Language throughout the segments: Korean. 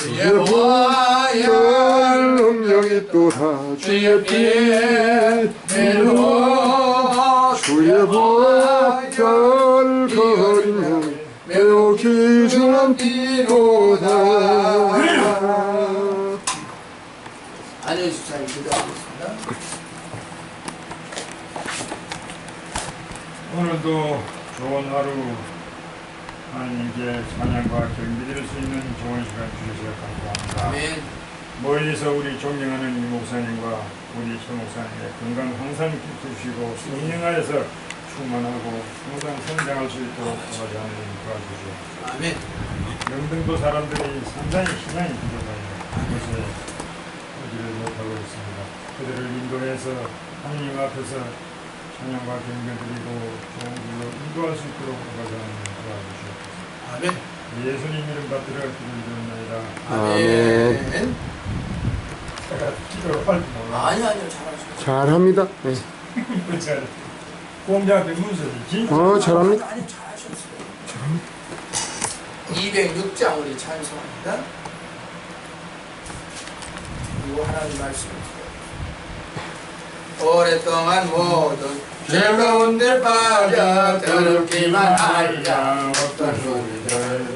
주의 보혈 능력이 또다 주의 피 주의 보혈 거리는 매우 귀중한 피로다. 안녕히 잘 기도하겠습니다. 오늘도 좋은 하루 하나님께 찬양과 경배 드릴 수 있는 좋은 시간 주셔서 감사합니다. 아멘. 멀리서 우리 존경하는 이 목사님과 우리 최 목사님의 건강 항상 지켜주시고 성령 안에서 충만하고 항상 성장할 수 있도록 도와주 하나님 도와주시오. 아멘. 영등도 사람들이 상당히 희망이 부족합니다. 그것에 어디를 못하고 있습니다. 그들을 인도해서 하나님 앞에서 찬양과 경배 드리고 좋은 길로 인도할 수 있도록 도와주 하나님 도와주시오. 아멘. 예수님 이름 받들어 기도드립니다. 아멘. 제가 기도를 빨리 몰라. 아니요, 잘하셨어요. 잘합니다. 네. 공자 변문서지 진짜. 잘합니다. 아니, 잘하셨어요. 206장 우리 찬송합니다. 그리고 하나님 말씀이세요. 오랫동안 모든 죄 가운데 빠져 더럽기만 하려 어떤 소리들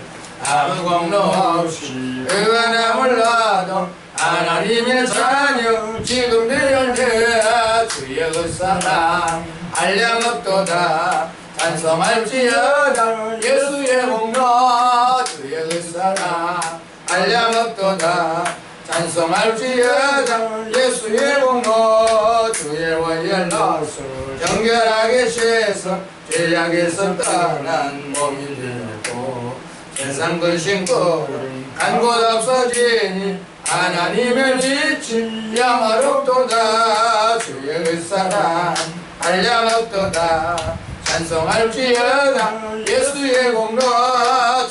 아무 공로 없이 의가 몰라도 하나님의 자녀 지금 내 현재 주의 그 사랑 한량없도다 찬송할지어다 예수의 공로 주의 그 사랑 한량없도다 찬송할지어다 예수의 공로 주의 원열로서 정결하게 씻어 죄악에서 떠난 몸이 되고 세상 근심고 간 곳 없어지니 하나님의 빛이 영화롭도다 주의 그 사랑 한량없도다 찬송할지어다 예수의 공로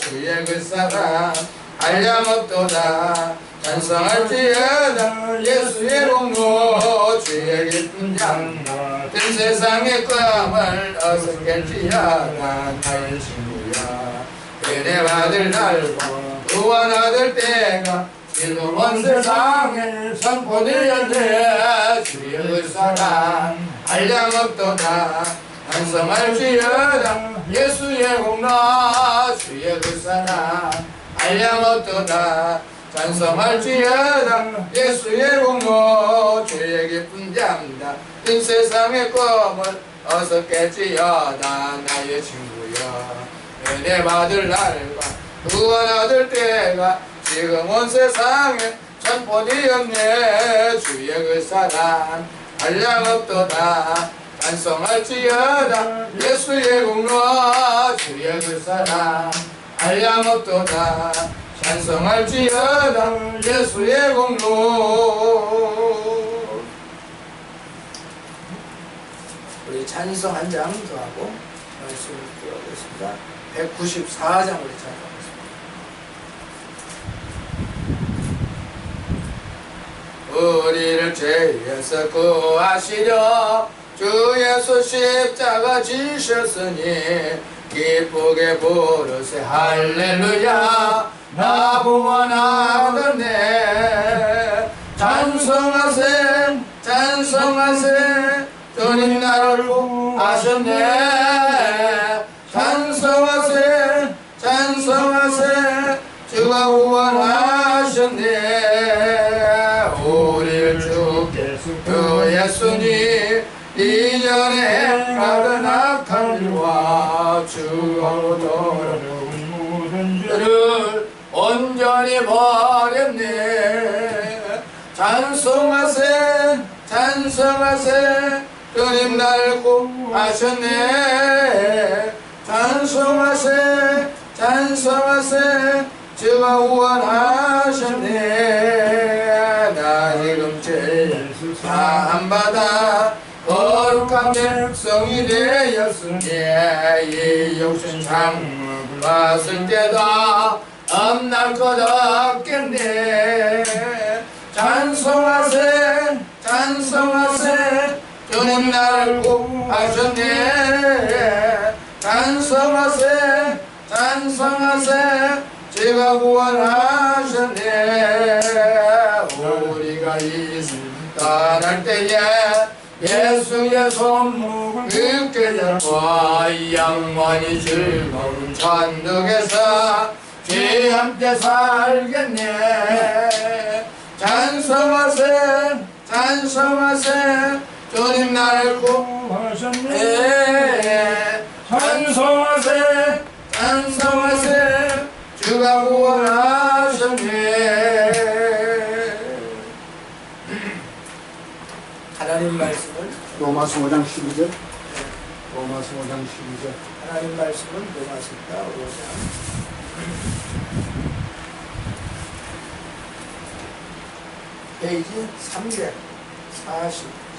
주의 그 사랑 한량없도다 찬송할지어다 예수의 공로 주의 기쁜 양 든 세상의 꿈을 어서 깰지어다 나의 친구야 은혜 받을 날과 구원받을 때가 지금 온 세상에 선포되었네 주의 그 사랑 한량없도다 찬송할지어다 예수의 공로 주의 그 사랑 한량없도다 찬송할지어다 예수의 공로 주의 기쁜 잠다 이 세상의 꿈을 어서 깰지어다 나의 친구야 은혜 받을 날과 구원 얻을 때가 지금 온 세상에 선포되었네 주의 그 사랑 한량없도다 찬송할지어다 예수의 공로 주의 그 사랑 한량없도다 찬송할지어다 예수의 공로. 우리 찬송 한 장 더 하고 말씀을 들어보겠습니다. 194장 우리 찬송하겠습니다. 우리를 죄에서 구하시려 주 예수 십자가 지셨으니 기쁘게 부르세 할렐루야 나 구원하더네 찬송하세 찬송하세 주님 나를 구하셨네 찬송하세 찬송하세 주가 구원하셨네 우리를 주께 주 예수님 이전에 행하던 악한 일과 주하고 더러운 모든 죄를 온전히 버렸네 찬송하세 찬송하세 주님 나를 구하셨네 찬송하세 찬송하세 주가 구원하셨네 나 지금 죄 사함받아 거룩한 백성이 되었으니 이 육신 상 봤을 때도 없날 것 없겠네 찬송하세 찬송하세 주님 나를 구하셨네 찬송하세 찬송하세 제가 구원하셨네 떠날 때에 예수의 손목을 깊게 잡고 영원히 즐거운 천국에서 주의 함께 살겠네. 찬송하세 찬송하세 주님 나를 구하셨네. 찬송하세 찬송하세 주가 구원하셨네. 하나님 말씀을 로마서 5장 12절. 로마서 5장 12절. 하나님 말씀은 로마서입니다. 5장 페이지 340,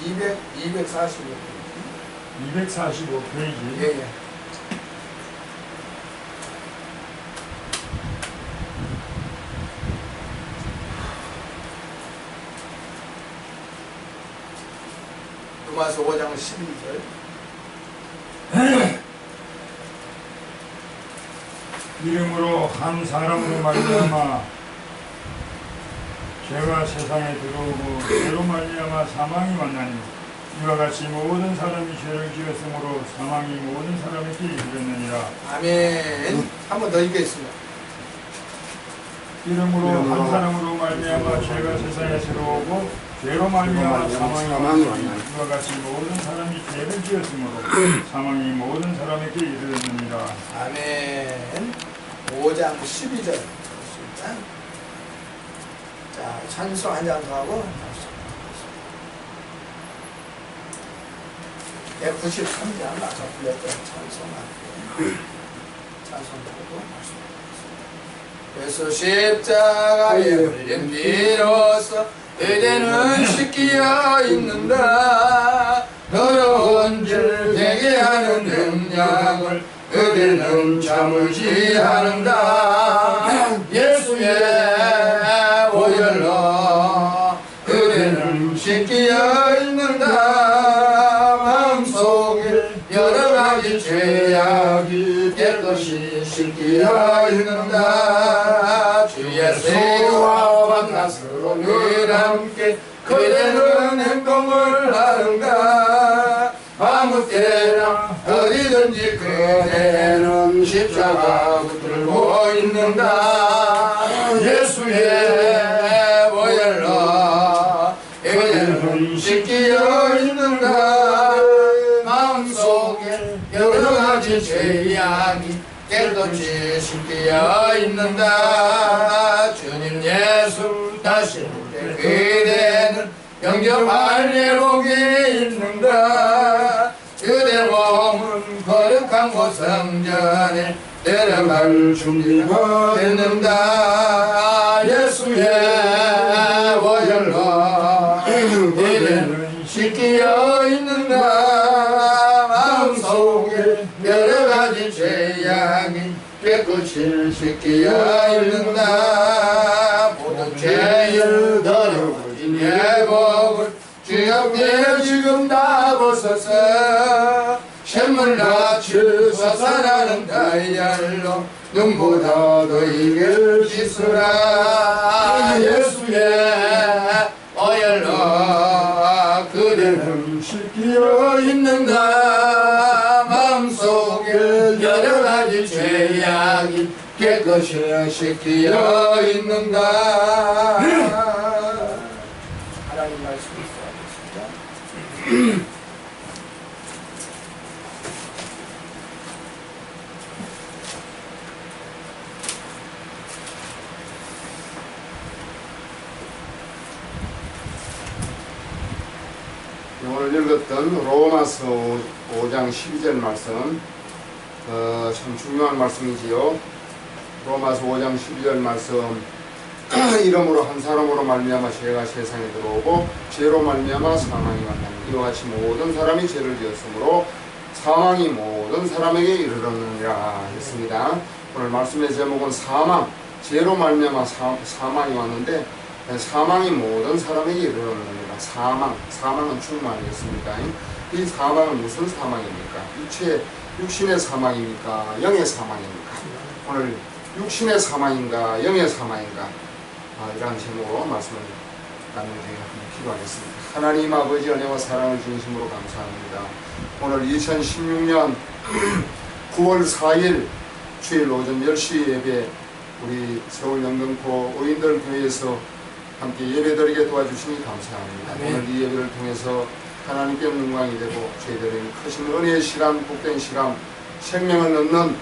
245. 245페이지. 예. 로마서 5장 12절. 이름으로 한 사람으로 말미암아 죄가 세상에 들어오고 죄로 말미암아 사망이 왔나니 이와 같이 모든 사람이 죄를 지었으므로 사망이 모든 사람에게 이르렀느니라. 아멘. 한 번 더 읽겠습니다. 이름으로 한 사람으로 말미암아 죄가 세상에 들어오고 죄로 말미암아 사망이 왔나니 이와 같이 모든 사람이 죄를 지었으므로 사망이 모든 사람에게 이르렀느니라. 아멘. 5장 12절. 자, 찬송 한 장 더 하고 193장 아까 불렸던 찬송하고 그래서 십자가에 걸린 뒤로서 그대는 씻기어 있는다. 더러운 죄를 되게 하는 능력을 그대는 참을지 않는다. 예수의 오열로 그대는 씻기어 있는다. 마음속에 여러 가지 죄악이 깨끗이 씻기어 있는다. 주의 세와 만나서 늘 함께 그대는 행동을 하는가. 아무 때나 어디든지 그대는 십자가 붙들고 있는다. 예수의 보혈로 그대는 씻기어 있는가. 마음속에 여러 가지 죄악이 깨끗이 씻기어 있는다. 주님 예수 다시 올 때 그대는 영접할 예복이 있는다. 그대 몸은 거룩한 곳 성전에 내려갈 준비가 됐는다. 예수의 보혈로 그대는 씻기어 있는다. 마음속에 여러 가지 죄악이 깨끗이 씻기어 있는다. 모든 죄를 더러워진 예복을 주님께 지금 다 벗어서 샘물같이 솟아나는 다이알로 눈보다도 이길 씻으라. 예수의 보혈로 그대는 씻기어 있는가. 마음속에 여러 가지 죄악이 깨끗이 씻기어 있는가. 하나님 말씀 있어야겠습니다. 오늘 읽었던 로마서 5장 12절 말씀 참 중요한 말씀이지요. 로마서 5장 12절 말씀 이름으로 한 사람으로 말미암아 죄가 세상에 들어오고 죄로 말미암아 사망이 왔나니 이와 같이 모든 사람이 죄를 지었으므로 사망이 모든 사람에게 이르렀느니라 했습니다. 오늘 말씀의 제목은 사망, 죄로 말미암아 사망이 왔는데 사망이 모든 사람에게 이르렀느니라. 사망은 죽음 아니겠습니까? 이 사망은 무슨 사망입니까? 육신의 사망입니까? 영의 사망입니까? 오늘 육신의 사망인가 영의 사망인가 이런 제목으로 말씀을 나누게 기도하겠습니다. 하나님 아버지 은혜와 사랑을 중심으로 감사합니다. 오늘 2016년 9월 4일 주일 오전 10시 예배 우리 서울 영등포 오인들 교회에서 함께 예배드리게 도와주시니 감사합니다. 아멘. 오늘 이 예배를 통해서 하나님께 영광이 되고 저희들에게 크신 은혜의 시간, 복된 시간, 생명을 얻는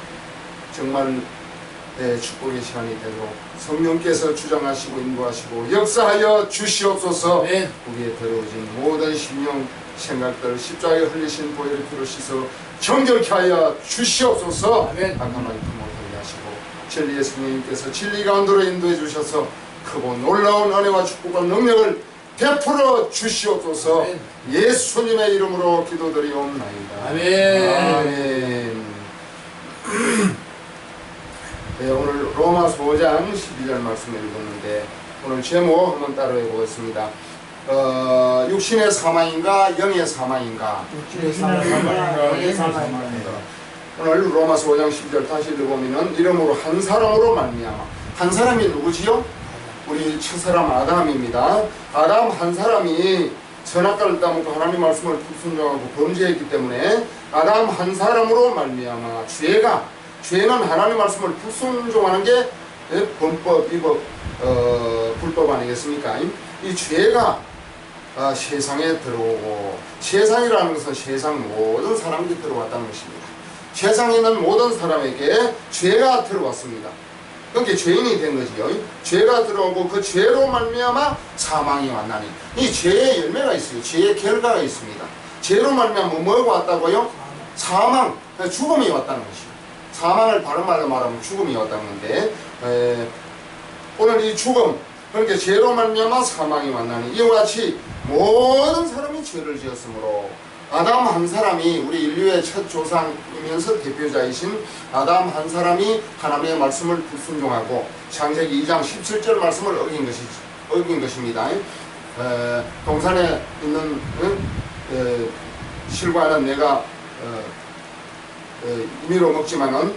정말 축복의 시간이 되도록 성령께서 주장하시고 인도하시고 역사하여 주시옵소서. 아멘. 우리의 더러워진 모든 심령 생각들 십자가에 흘리신 보혈의 피로 씻어 정결케 하여 주시옵소서. 아멘. 악한 말씀 못하게 하시고 진리의 성령님께서 진리 가운데로 인도해 주셔서 크고 놀라운 은혜와 축복과 능력을 베풀어 주시옵소서. 아멘. 예수님의 이름으로 기도드리옵나이다. 아멘. 아멘. 네, 오늘 로마서 5장 12절 말씀을 읽었는데 오늘 제목 한번 따라해 보겠습니다. 육신의 사망인가 영의 사망인가? 육신의 사망인가, 영의 사망인가. 오늘 로마서 5장 12절 다시 읽어보면 이름으로 한 사람으로 말미암아. 한 사람이 누구지요? 우리 첫사람 아담입니다. 아담 한 사람이 선악과를 따먹고 하나님 말씀을 불순종하고 범죄했기 때문에 아담 한 사람으로 말미암아 죄는 하나님 말씀을 불순종하는 게 범법, 위법, 불법 아니겠습니까? 이 죄가 세상에 들어오고 세상이라는 것은 세상 모든 사람들이 들어왔다는 것입니다. 세상에 있는 모든 사람에게 죄가 들어왔습니다. 그게 죄인이 된 거지요. 죄가 들어오고 그 죄로 말미암아 사망이 왔나니 이 죄의 열매가 있어요. 죄의 결과가 있습니다. 죄로 말미암아 뭐가 왔다고요? 사망, 죽음이 왔다는 것이요. 사망을 바른 말로 말하면 죽음이 왔다는 건데 오늘 이 죽음, 그러니까 죄로 말미암아 사망이 왔나니 이와 같이 모든 사람이 죄를 지었으므로 아담 한 사람이 우리 인류의 첫 조상이면서 대표자이신 아담 한 사람이 하나님의 말씀을 불순종하고 창세기 2장 17절 말씀을 어긴 것입니다. 동산에 있는 실과는 내가 임의로 먹지만은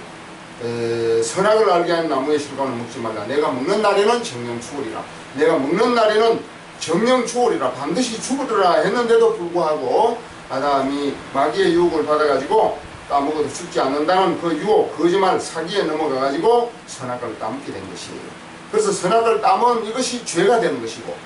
선악을 알게 하는 나무의 실과는 먹지 말라. 내가 먹는 날에는 정령 죽으리라. 내가 먹는 날에는 정령 죽으리라. 반드시 죽으리라 했는데도 불구하고 아담이 마귀의 유혹을 받아가지고 따먹어도 죽지 않는다는 그 유혹, 거짓말, 사기에 넘어가가지고 선악과를 따먹게 된 것이에요. 그래서 선악과를 따먹은 이것이 죄가 되는 것이고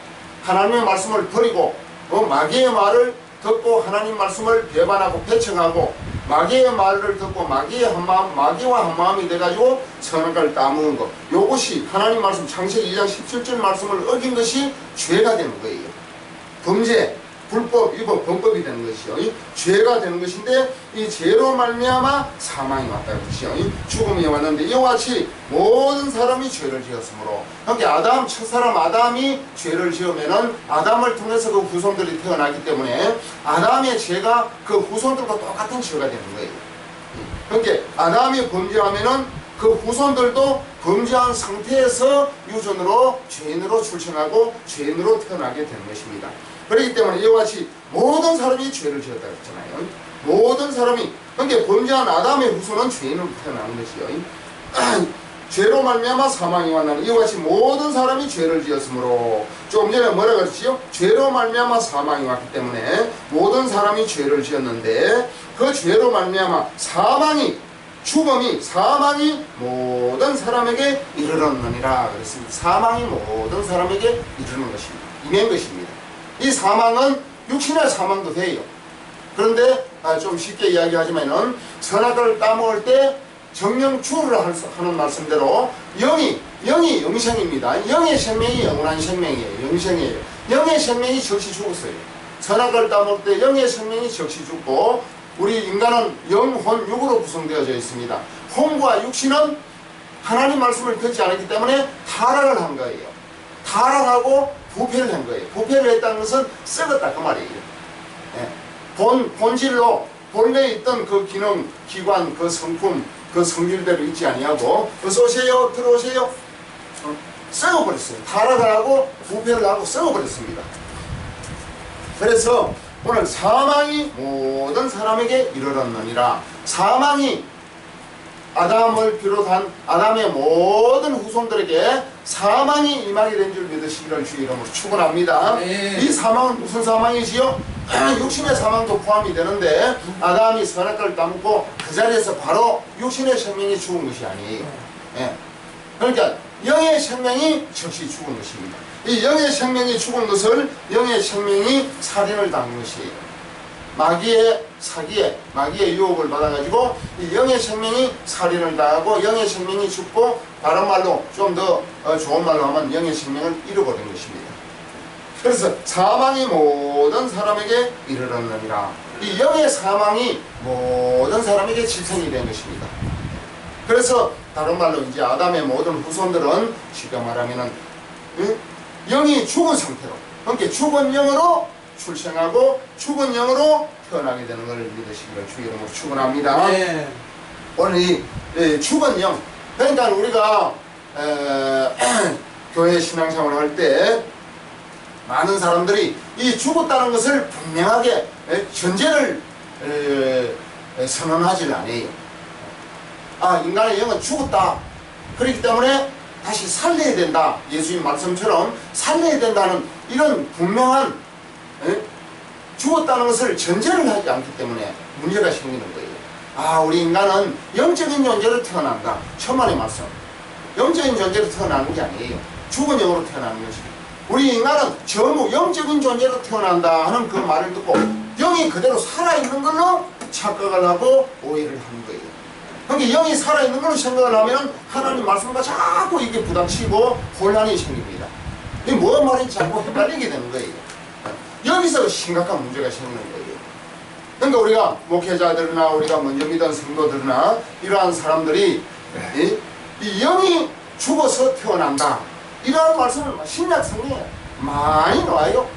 하나님의 말씀을 버리고 마귀의 말을 듣고 하나님 말씀을 배반하고 배척하고 마귀의 말을 듣고 마귀와 한 마음이 돼가지고 선악과를 따먹은 것, 이것이 하나님 말씀 창세기 2장 17절 말씀을 어긴 것이 죄가 되는 거예요. 범죄, 불법, 위법, 범법이 되는 것이요. 죄가 되는 것인데 이 죄로 말미암아 사망이 왔다는 것이요. 죽음이 왔는데 이와 같이 모든 사람이 죄를 지었으므로 그러니까 첫사람 아담이 죄를 지으면은 아담을 통해서 그 후손들이 태어나기 때문에 아담의 죄가 그 후손들과 똑같은 죄가 되는 거예요. 그러니까 아담이 범죄하면은 그 후손들도 범죄한 상태에서 유전으로 죄인으로 출생하고 죄인으로 태어나게 되는 것입니다. 그렇기 때문에 이와 같이 모든 사람이 죄를 지었다고 했잖아요. 모든 사람이, 그러니까 범죄한 아담의 후손은 죄인으로 태어나는 것이요. 죄로 말미암아 사망이 왔나니 이와 같이 모든 사람이 죄를 지었으므로 조금 전에 뭐라 그랬지요? 죄로 말미암아 사망이 왔기 때문에 모든 사람이 죄를 지었는데 그 죄로 말미암아 죽음이 사망이 모든 사람에게 이르렀느니라 그랬습니다. 사망이 모든 사람에게 이르는 것입니다. 임한 것입니다. 이 사망은 육신의 사망도 돼요. 그런데 좀 쉽게 이야기하자면은 선악과를 따먹을 때 정령 죽으라 하는 말씀대로 영이 영생입니다. 영의 생명이 영원한 생명이에요. 영생이에요. 영의 생명이 즉시 죽었어요. 선악과를 따먹을 때 영의 생명이 즉시 죽고 우리 인간은 영혼, 육으로 구성되어져 있습니다. 혼과 육신은 하나님 말씀을 듣지 않았기 때문에 타락을 한 거예요. 타락하고 부패를 한 거예요. 부패를 했다는 것은 썩었다 그 말이에요. 본질로 본래 있던 그 기능, 기관, 그 성품, 그 성질대로 있지 아니하고 어서 오세요, 들어오세요. 썩어버렸어요. 타락을 하고 부패를 하고 썩어버렸습니다. 그래서 오늘 사망이 모든 사람에게 이르렀느니라. 사망이 아담을 비롯한 아담의 모든 후손들에게 사망이 임하게 된 줄 믿으시기를 주 이름으로 축원합니다. 네. 이 사망은 무슨 사망이지요? 육신의 사망도 포함이 되는데 아담이 선악과를 따먹고 그 자리에서 바로 육신의 생명이 죽은 것이 아니에요. 예. 그러니까 영의 생명이 즉시 죽은 것입니다. 이 영의 생명이 죽은 것을 영의 생명이 살인을 당한 것이에요. 마귀의 사기에 마귀의 유혹을 받아가지고 이 영의 생명이 살인을 당하고 영의 생명이 죽고 다른 말로 좀 더 좋은 말로 하면 영의 생명을 잃어버린 것입니다. 그래서 사망이 모든 사람에게 이르렀느니라. 이 영의 사망이 모든 사람에게 질성이 된 것입니다. 그래서 다른 말로 이제 아담의 모든 후손들은 쉽게 말하면은 영이 죽은 상태로, 그러니까 죽은 영으로 출생하고 죽은 영으로 태어나게 되는 것을 믿으시기를 주 이름으로 축원합니다. 네. 오늘 이 죽은 영, 그러니까 우리가 교회 신앙생활을 할 때 많은 사람들이 이 죽었다는 것을 분명하게 전제를 선언하지 않아요. 아, 인간의 영은 죽었다. 그렇기 때문에 다시 살려야 된다. 예수님 말씀처럼 살려야 된다는 이런 분명한 죽었다는 것을 전제를 하지 않기 때문에 문제가 생기는 거예요. 아, 우리 인간은 영적인 존재로 태어난다. 천만의 말씀. 영적인 존재로 태어나는 게 아니에요. 죽은 영으로 태어나는 것입니다. 우리 인간은 전부 영적인 존재로 태어난다 하는 그 말을 듣고 영이 그대로 살아있는 걸로 착각을 하고 오해를 하는 거예요. 그러니까 영이 살아있는 걸로 생각을 하면 하나님 말씀과 자꾸 이게 부닥치고 혼란이 생깁니다. 이게 무슨 말인지 자꾸 헷갈리게 되는 거예요. 여기서 심각한 문제가 생기는 거예요. 그러니까 우리가 목회자들이나 우리가 먼저 믿은 성도들이나 이러한 사람들이 이 영이 죽어서 태어난다. 이러한 말씀을 신약 성경에 많이 나와요.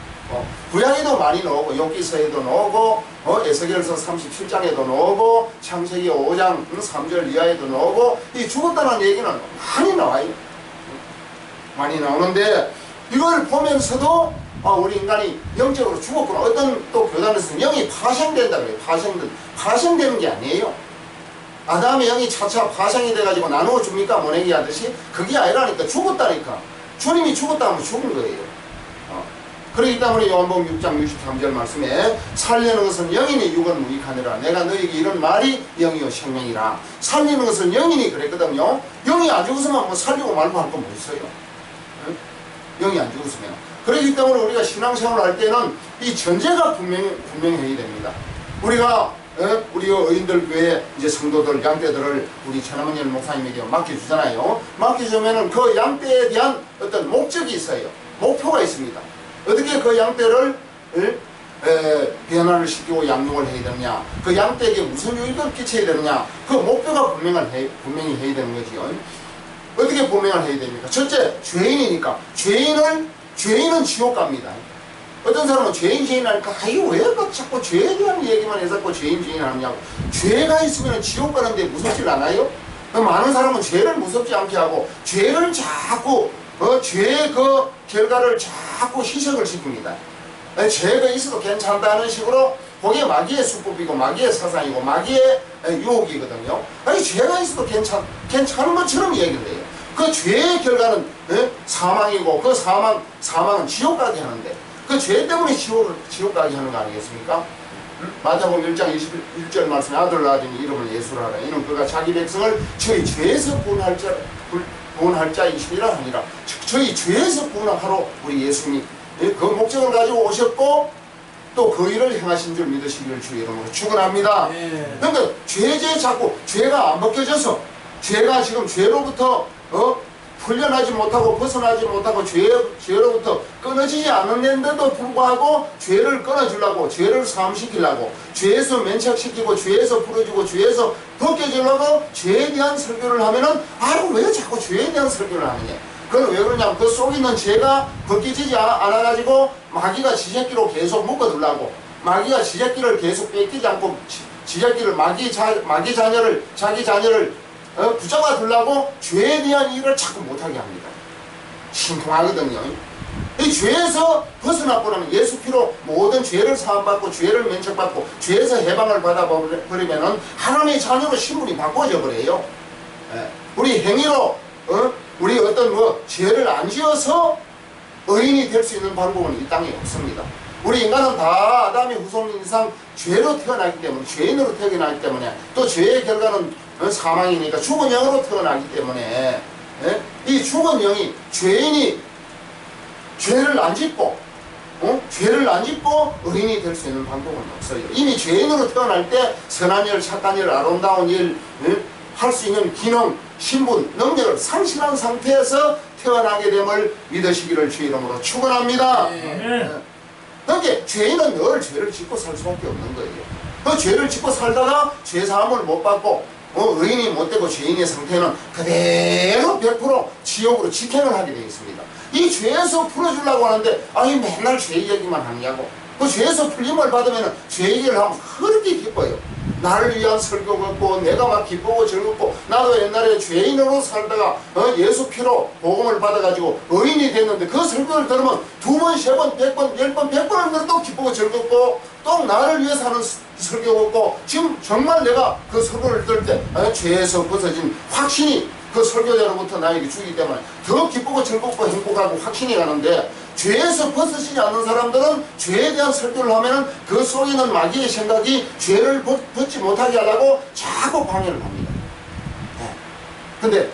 구약에도 많이 나오고 욥기서에도 나오고 에스겔서 37장에도 나오고 창세기 5장 3절 이하에도 나오고 이 죽었다는 얘기는 많이 나와요. 많이 나오는데 이걸 보면서도 우리 인간이 영적으로 죽었구나. 어떤 또 교단에서는 영이 파생된다 그래요. 파생되는 게 아니에요. 아담의 영이 차차 파생이 돼가지고 나누어 줍니까? 모내기 하듯이 그게 아니라니까. 죽었다니까. 주님이 죽었다 하면 죽은 거예요. 그렇기 때문에 요한복음 6장 63절 말씀에 살리는 것은 영이니 육은 무익하니라. 내가 너에게 이런 말이 영이요 생명이라. 살리는 것은 영이니 그랬거든요. 영이 안 죽었으면 뭐 살리고 말고 할 거 뭐 있어요. 영이 안 죽었으면. 그렇기 때문에 우리가 신앙생활을 할 때는 이 전제가 분명해야 됩니다. 우리가 우리 의인들 교회 이제 성도들 양떼들을 우리 천하문열 목사님에게 맡겨주잖아요. 맡겨주면은 그 양떼에 대한 어떤 목적이 있어요. 목표가 있습니다. 어떻게 그 양떼를 변화를 시키고 양육을 해야 되느냐, 그 양떼에게 무슨 유익을 끼쳐야 되느냐, 그 목표가 분명히 해야 되는 거지요. 어떻게 분명을 해야 됩니까? 첫째, 죄인이니까. 죄인은 지옥 갑니다. 어떤 사람은 죄인 하니까 이거 왜 자꾸 죄에 대한 얘기만 해서 자꾸 죄인 하느냐고. 죄가 있으면 지옥 가는데 무섭질 않아요? 많은 사람은 죄를 무섭지 않게 하고 죄를 자꾸 죄의 그 결과를 자꾸 희석을 시킵니다. 죄가 있어도 괜찮다는 식으로 그게 마귀의 수법이고 마귀의 사상이고 마귀의 유혹이거든요. 아니 죄가 있어도 괜찮은 것처럼 얘기를 해요. 그 죄의 결과는 사망이고 그 사망은 지옥 가게 하는데 그 죄 때문에 지옥 가게 하는 거 아니겠습니까? 마태복음 1장 21절 말씀에 아들 낳아주니 이름을 예수라 하라. 이는 그가 자기 백성을 저희 죄에서 구원할 자이시니라 하니라. 저희 죄에서 구원하러 우리 예수님이 그 목적을 가지고 오셨고 또 그 일을 행하신 줄 믿으시기를 주의 이름으로 축원합니다. 그러니까 자꾸 죄가 안 벗겨져서 죄가 지금 죄로부터 풀려나지 못하고 벗어나지 못하고 죄로부터 끊어지지 않는데도 불구하고 죄를 끊어주려고 죄를 사함시키려고 죄에서 면책시키고 죄에서 풀어주고 죄에서 벗겨주려고 죄에 대한 설교를 하면은 왜 자꾸 죄에 대한 설교를 하느냐. 그건 왜 그러냐면 그 속에 있는 죄가 벗겨지지 않아가지고 마귀가 지새끼로 계속 묶어두려고 마귀가 지새끼를 계속 뺏기지 않고 지새끼를 자기 자녀를 붙잡아 두려고 죄에 대한 일을 자꾸 못하게 합니다. 신통하거든요. 이 죄에서 벗어나고 나면 예수 피로 모든 죄를 사함받고 죄를 면책받고 죄에서 해방을 받아버리면은 하나님의 자녀로 신분이 바꿔져 버려요. 우리 행위로 우리 어떤 죄를 안 지어서 의인이 될 수 있는 방법은 이 땅에 없습니다. 우리 인간은 다 아담의 후손인 이상 죄로 태어나기 때문에, 죄인으로 태어나기 때문에, 또 죄의 결과는 사망이니까 죽은 영으로 태어나기 때문에, 예? 이 죽은 영이, 죄인이 죄를 안 짓고, 죄를 안 짓고 의인이 될 수 있는 방법은 없어요. 이미 죄인으로 태어날 때 선한 일, 착한 일, 아름다운 일, 할 수 있는 기능, 신분, 능력을 상실한 상태에서 태어나게 됨을 믿으시기를 주 이름으로 축원합니다. 아멘. 그러니까 죄인은 늘 죄를 짓고 살 수밖에 없는 거예요. 그 죄를 짓고 살다가 죄 사함을 못 받고 의인이 못 되고 죄인의 상태는 그대로 100% 지옥으로 직행을 하게 되어 있습니다. 이 죄에서 풀어주려고 하는데 아니 맨날 죄 얘기만 하냐고. 그 죄에서 풀림을 받으면 죄 얘기를 하면 그렇게 기뻐요. 나를 위한 설교 같고 내가 막 기쁘고 즐겁고 나도 옛날에 죄인으로 살다가 예수 피로 복음을 받아가지고 의인이 됐는데 그 설교를 들으면 2번, 3번, 100번, 10번, 100번을 들어도 기쁘고 즐겁고 또 나를 위해서 하는 설교 같고 지금 정말 내가 그 설교를 들을 때 죄에서 벗어진 확신이 그 설교자로부터 나에게 주기 때문에 더 기쁘고 즐겁고 행복하고 확신이 가는데 죄에서 벗어지지 않는 사람들은 죄에 대한 설교를 하면은 그 속에 있는 마귀의 생각이 죄를 벗지 못하게 하려고 자꾸 방해를 합니다. 근데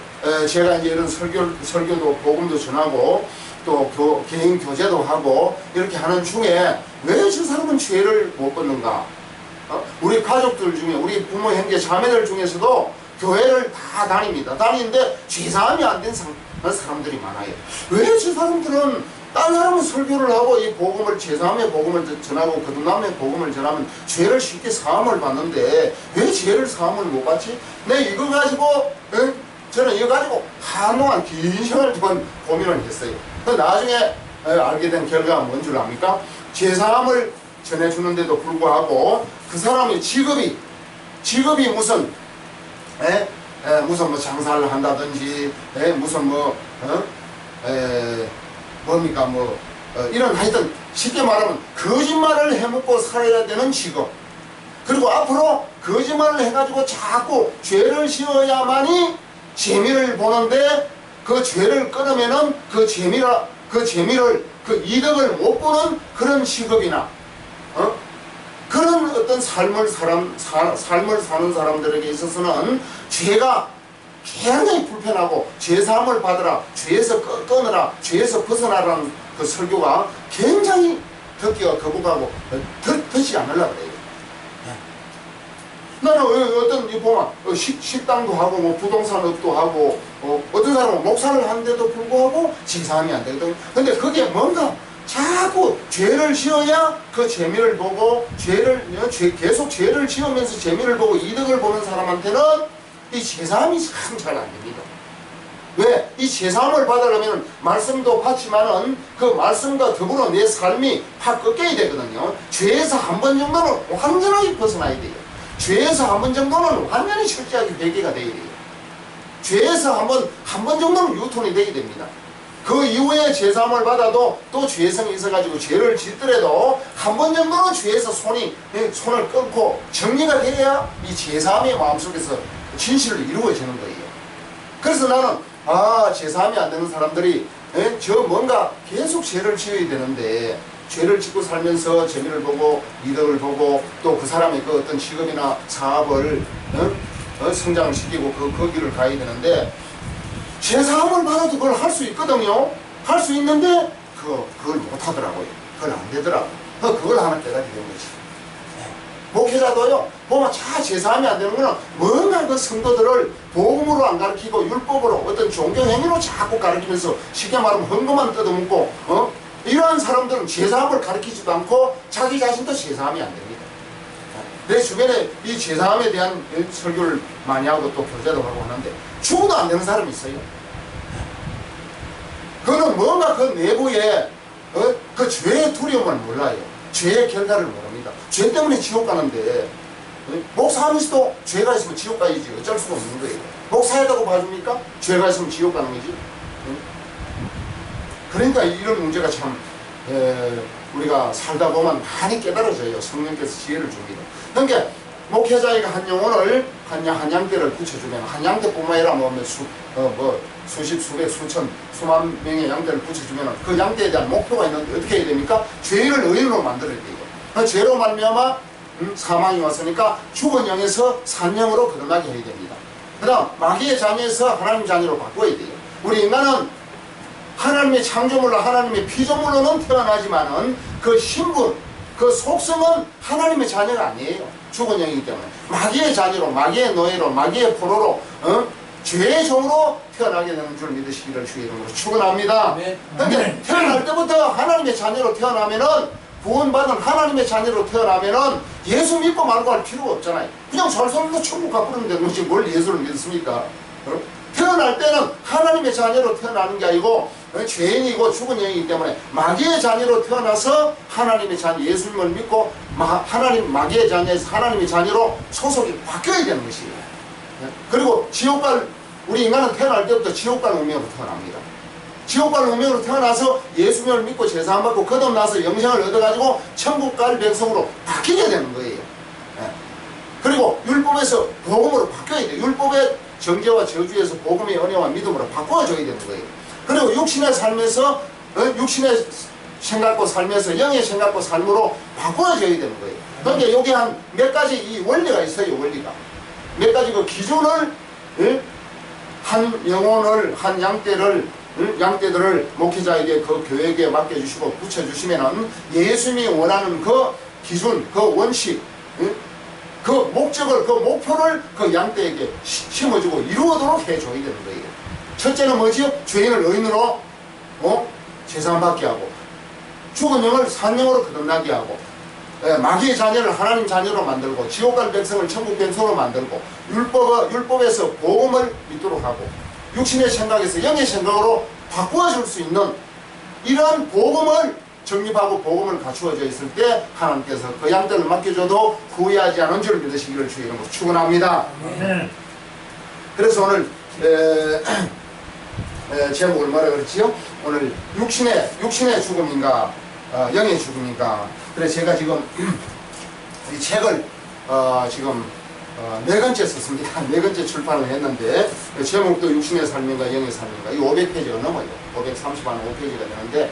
제가 이제 이런 설교도 복음도 전하고 또 개인 교제도 하고 이렇게 하는 중에 왜 저 사람은 죄를 못 벗는가? 우리 가족들 중에 우리 부모 형제 자매들 중에서도 교회를 다 다닙니다. 다니는데 죄사함이 안 된 사람들이 많아요. 왜 저 사람들은 딴 사람은 설교를 하고 이 복음을 죄사함의 복음을 전하고 거듭남의 복음을 전하면 죄를 쉽게 사함을 받는데 왜 죄를 사함을 못 받지? 내 이거 가지고 저는 이거 가지고 한동안 긴 시간을 동안 고민을 했어요. 나중에 알게 된 결과가 뭔 줄 압니까? 죄사함을 전해주는데도 불구하고 그 사람의 직업이 무슨 무슨 뭐 장사를 한다든지 무슨 뭡니까 이런 하여튼 쉽게 말하면 거짓말을 해먹고 살아야 되는 직업, 그리고 앞으로 거짓말을 해가지고 자꾸 죄를 지어야만이 재미를 보는데 그 죄를 끊으면은 그 이득을 못 보는 그런 직업이나 그런 어떤 삶을 사는 사람들에게 있어서는 죄가 굉장히 불편하고 죄사함을 받으라, 죄에서 끊으라, 죄에서 벗어나라는 그 설교가 굉장히 듣기가 거북하고 듣지 않으려고 그래요. 나는 어떤 보면 식당도 하고 뭐 부동산업도 하고 어떤 사람은 목사를 하는데도 불구하고 죄사함이 안 되거든. 근데 그게 뭔가 자꾸 죄를 지어야 그 재미를 보고 계속 죄를 지으면서 재미를 보고 이득을 보는 사람한테는 이 죄사함이 참 잘 안 됩니다. 왜? 이 죄사함을 받으려면 말씀도 받지만은 그 말씀과 더불어 내 삶이 확 꺾여야 되거든요. 죄에서 한 번 정도는 완전하게 벗어나야 돼요. 죄에서 한 번 정도는 완전히 철저하게 회개가 돼야 돼요. 죄에서 한 번 정도는 유턴이 되게 됩니다. 그 이후에 죄사함을 받아도 또 죄성이 있어가지고 죄를 짓더라도 한 번 정도는 죄에서 손을 끊고 정리가 돼야 이 죄사함이 마음속에서 진실로 이루어지는 거예요. 그래서 나는 죄사함이 안 되는 사람들이 저 뭔가 계속 죄를 지어야 되는데 죄를 짓고 살면서 재미를 보고 이득을 보고 또 그 사람의 그 어떤 직업이나 사업을 성장을 시키고 그 길을 가야 되는데 죄사함을 받아도 그걸 할 수 있거든요. 할 수 있는데 그걸 못하더라고요. 그걸 안 되더라고요. 그걸 하나 깨닫게 된 거지. 목회자도요, 보면 죄사함이 안 되는 거는 뭔가 그 성도들을 복음으로 안 가르치고 율법으로 어떤 종교행위로 자꾸 가르치면서 쉽게 말하면 헌금만 뜯어먹고 이러한 사람들은 죄사함을 가르치지도 않고 자기 자신도 죄사함이 안 됩니다. 내 주변에 이 죄사함에 대한 설교를 많이 하고 또 교제도 하고 하는데 죽어도 안 되는 사람이 있어요. 그는 뭔가 그 내부에 그 죄의 두려움을 몰라요. 죄의 결과를 모릅니다. 죄 때문에 지옥 가는데 목사하면서도 죄가 있으면 지옥 가야지. 어쩔 수가 없는 거예요. 목사했다고 봐줍니까? 죄가 있으면 지옥 가는 거지. 그러니까 이런 문제가 참 우리가 살다 보면 많이 깨달아져요. 성령께서 지혜를 줍니다. 그러니까 목회자에게 한 영혼을 한 양떼를 붙여주면 한 양떼뿐만 아니라 수십 수백 수천 수만 명의 양떼를 붙여주면 그 양떼에 대한 목표가 있는데 어떻게 해야 됩니까? 죄인을 의인으로 만들어야 돼요. 그 죄로 말미암아 사망이 왔으니까 죽은 영에서 산 영으로 거듭나게 해야 됩니다. 그 다음 마귀의 자녀에서 하나님 자녀로 바꿔야 돼요. 우리 인간은 하나님의 창조물로 하나님의 피조물로는 태어나지만은 그 신분, 그 속성은 하나님의 자녀가 아니에요. 죽은 영이기 때문에 마귀의 자녀로, 마귀의 노예로, 마귀의 포로로 죄의 종으로 태어나게 되는 줄 믿으시기를 주의 이름으로 축원합니다. 그런데 태어날 때부터 하나님의 자녀로 태어나면은 구원받은 하나님의 자녀로 태어나면은 예수 믿고 말고 할 필요가 없잖아요. 그냥 잘 살고 천국 가버리면 되는 것이 뭘 예수를 믿습니까? 태어날 때는 하나님의 자녀로 태어나는 게 아니고 죄인이고 죽은 영이기 때문에 마귀의 자녀로 태어나서 하나님의 자녀 예수님을 믿고 마귀의 자녀에서 하나님의 자녀로 소속이 바뀌어야 되는 것이에요. 그리고 지옥갈 우리 인간은 태어날 때부터 지옥갈 운명으로 태어납니다. 지옥갈 운명으로 태어나서 예수님을 믿고 제사함 받고 거듭나서 영생을 얻어가지고 천국갈 백성으로 바뀌게 되는 거예요. 그리고 율법에서 복음으로 바뀌어야 돼요. 율법의 정죄와 저주에서 복음의 은혜와 믿음으로 바꿔줘야 되는 거예요. 그리고 육신의 삶에서 육신의 생각과 삶에서 영의 생각과 삶으로 바꿔줘야 되는 거예요. 그러니까 여기 한 몇 가지 이 원리가 있어요. 원리가 몇 가지 그 기준을 한 영혼을 한 양떼들을 목회자에게 그 교회에게 맡겨주시고 붙여주시면은 예수님이 원하는 그 기준, 그 원칙, 그 목적을, 그 목표를 그 양떼에게 심어주고 이루어도록 해줘야 되는 거예요. 첫째는 뭐지요? 죄인을 의인으로 제사함 받게 하고 죽은 영을 산 영으로 거듭나게 하고 마귀의 자녀를 하나님 자녀로 만들고 지옥갈 백성을 천국 백성으로 만들고 율법에서 복음을 믿도록 하고 육신의 생각에서 영의 생각으로 바꾸어줄 수 있는 이러한 복음을 정립하고 복음을 갖추어져 있을 때 하나님께서 그 양떼를 맡겨줘도 후회하지 않은 줄 믿으시기를 주의 이름으로 축원합니다. 그래서 오늘 제목을 뭐라 그랬지요? 오늘 육신의 죽음인가 영의 죽음인가. 그래서 제가 지금 이 책을 지금 4권째 썼습니다. 4권째 출판을 했는데 제목도 육신의 삶인가 영의 삶인가 이 500페이지가 넘어요. 535페이지가 되는데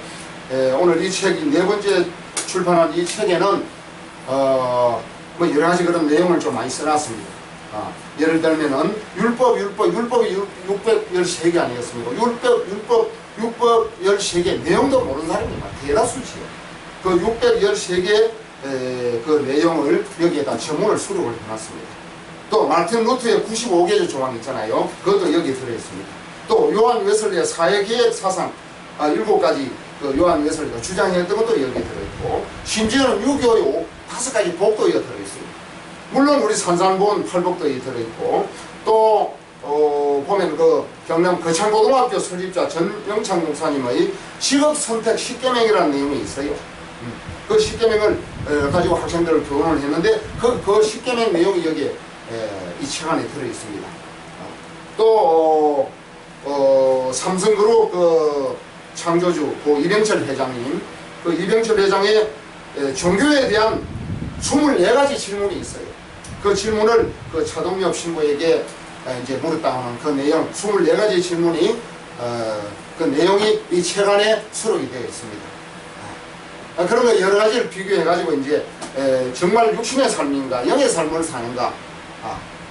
오늘 이 책이 4번째 출판한 이 책에는 뭐 여러 가지 그런 내용을 좀 많이 써놨습니다. 예를 들면은 율법이 613개 아니겠습니까? 율법 13개 내용도 모르는 사람이 대다수지요. 그 613개 그 내용을 여기에다 전문을 수록을 해놨습니다. 또 마틴 루트의 95개조 조항 있잖아요. 그것도 여기에 들어있습니다. 또 요한 웨슬리의 사회계획 사상 7가지 그 요한 웨슬리가 주장했던 것도 여기에 들어있고 심지어는 유교의 5가지 복도 여기 들어있습니다. 물론 우리 산산본 팔복도 여기 들어있고 또 보면 그 경남 거창고등학교 설립자 전영창 목사님의 직업선택 10계명이라는 내용이 있어요. 그 10계명을 가지고 학생들을 교훈을 했는데 그 10계명 내용이 여기에 이 책 안에 들어있습니다. 또 삼성그룹 그 창조주 그 이병철 회장님 그 이병철 회장의 종교에 대한 24가지 질문이 있어요. 그 질문을 그 차동엽 신부에게 이제 물었다 하는 그 내용 24가지 질문이 그 내용이 이 책 안에 수록이 되어 있습니다. 그런 거 여러 가지를 비교해 가지고 이제 정말 육신의 삶인가 영의 삶을 사는가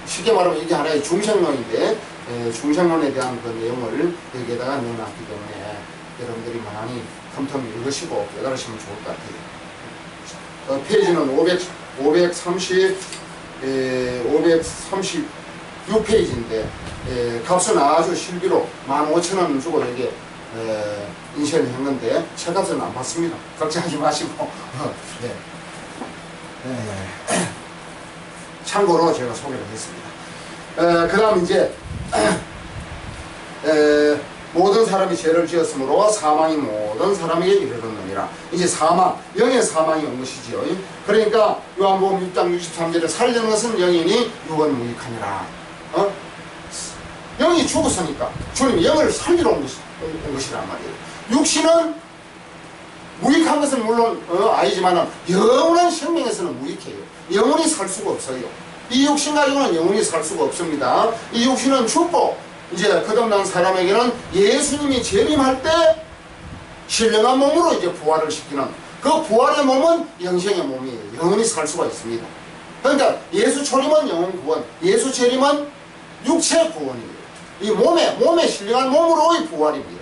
쉽게 말하면 이게 하나의 중생론인데 중생론에 대한 그 내용을 여기에다가 넣어놨기 때문에 여러분들이 많이 틈틈이 읽으시고 깨달으시면 좋을 것 같아요. 페이지는 536페이지인데 값은 아주 실비로 15,000원 주고 여기에 인쇄를 했는데 책값은 안 받습니다. 걱정하지 마시고 참고로 제가 소개를 했습니다. 그 다음 이제 모든 사람이 죄를 지었으므로 사망이 모든 사람에게 이르렀느니라. 이제 사망, 영의 사망이 온 것이지요. 그러니까 요한복음 6장 63절에 살려는 것은 영이니 육은 무익하니라. 영이 죽었으니까 주님이 영을 살리러 온 것이란 말이에요. 육신은 무익한 것은 물론 아니지만 영원한 생명에서는 무익해요. 영원히 살 수가 없어요. 이 육신 가지고는 영원히 살 수가 없습니다. 이 육신은 죽고 이제 거듭난 사람에게는 예수님이 재림할 때 신령한 몸으로 이제 부활을 시키는 그 부활의 몸은 영생의 몸이에요. 영원히 살 수가 있습니다. 그러니까 예수 초림은 영혼 구원, 예수 재림은 육체 구원이에요. 이 몸에 신령한 몸으로의 부활입니다.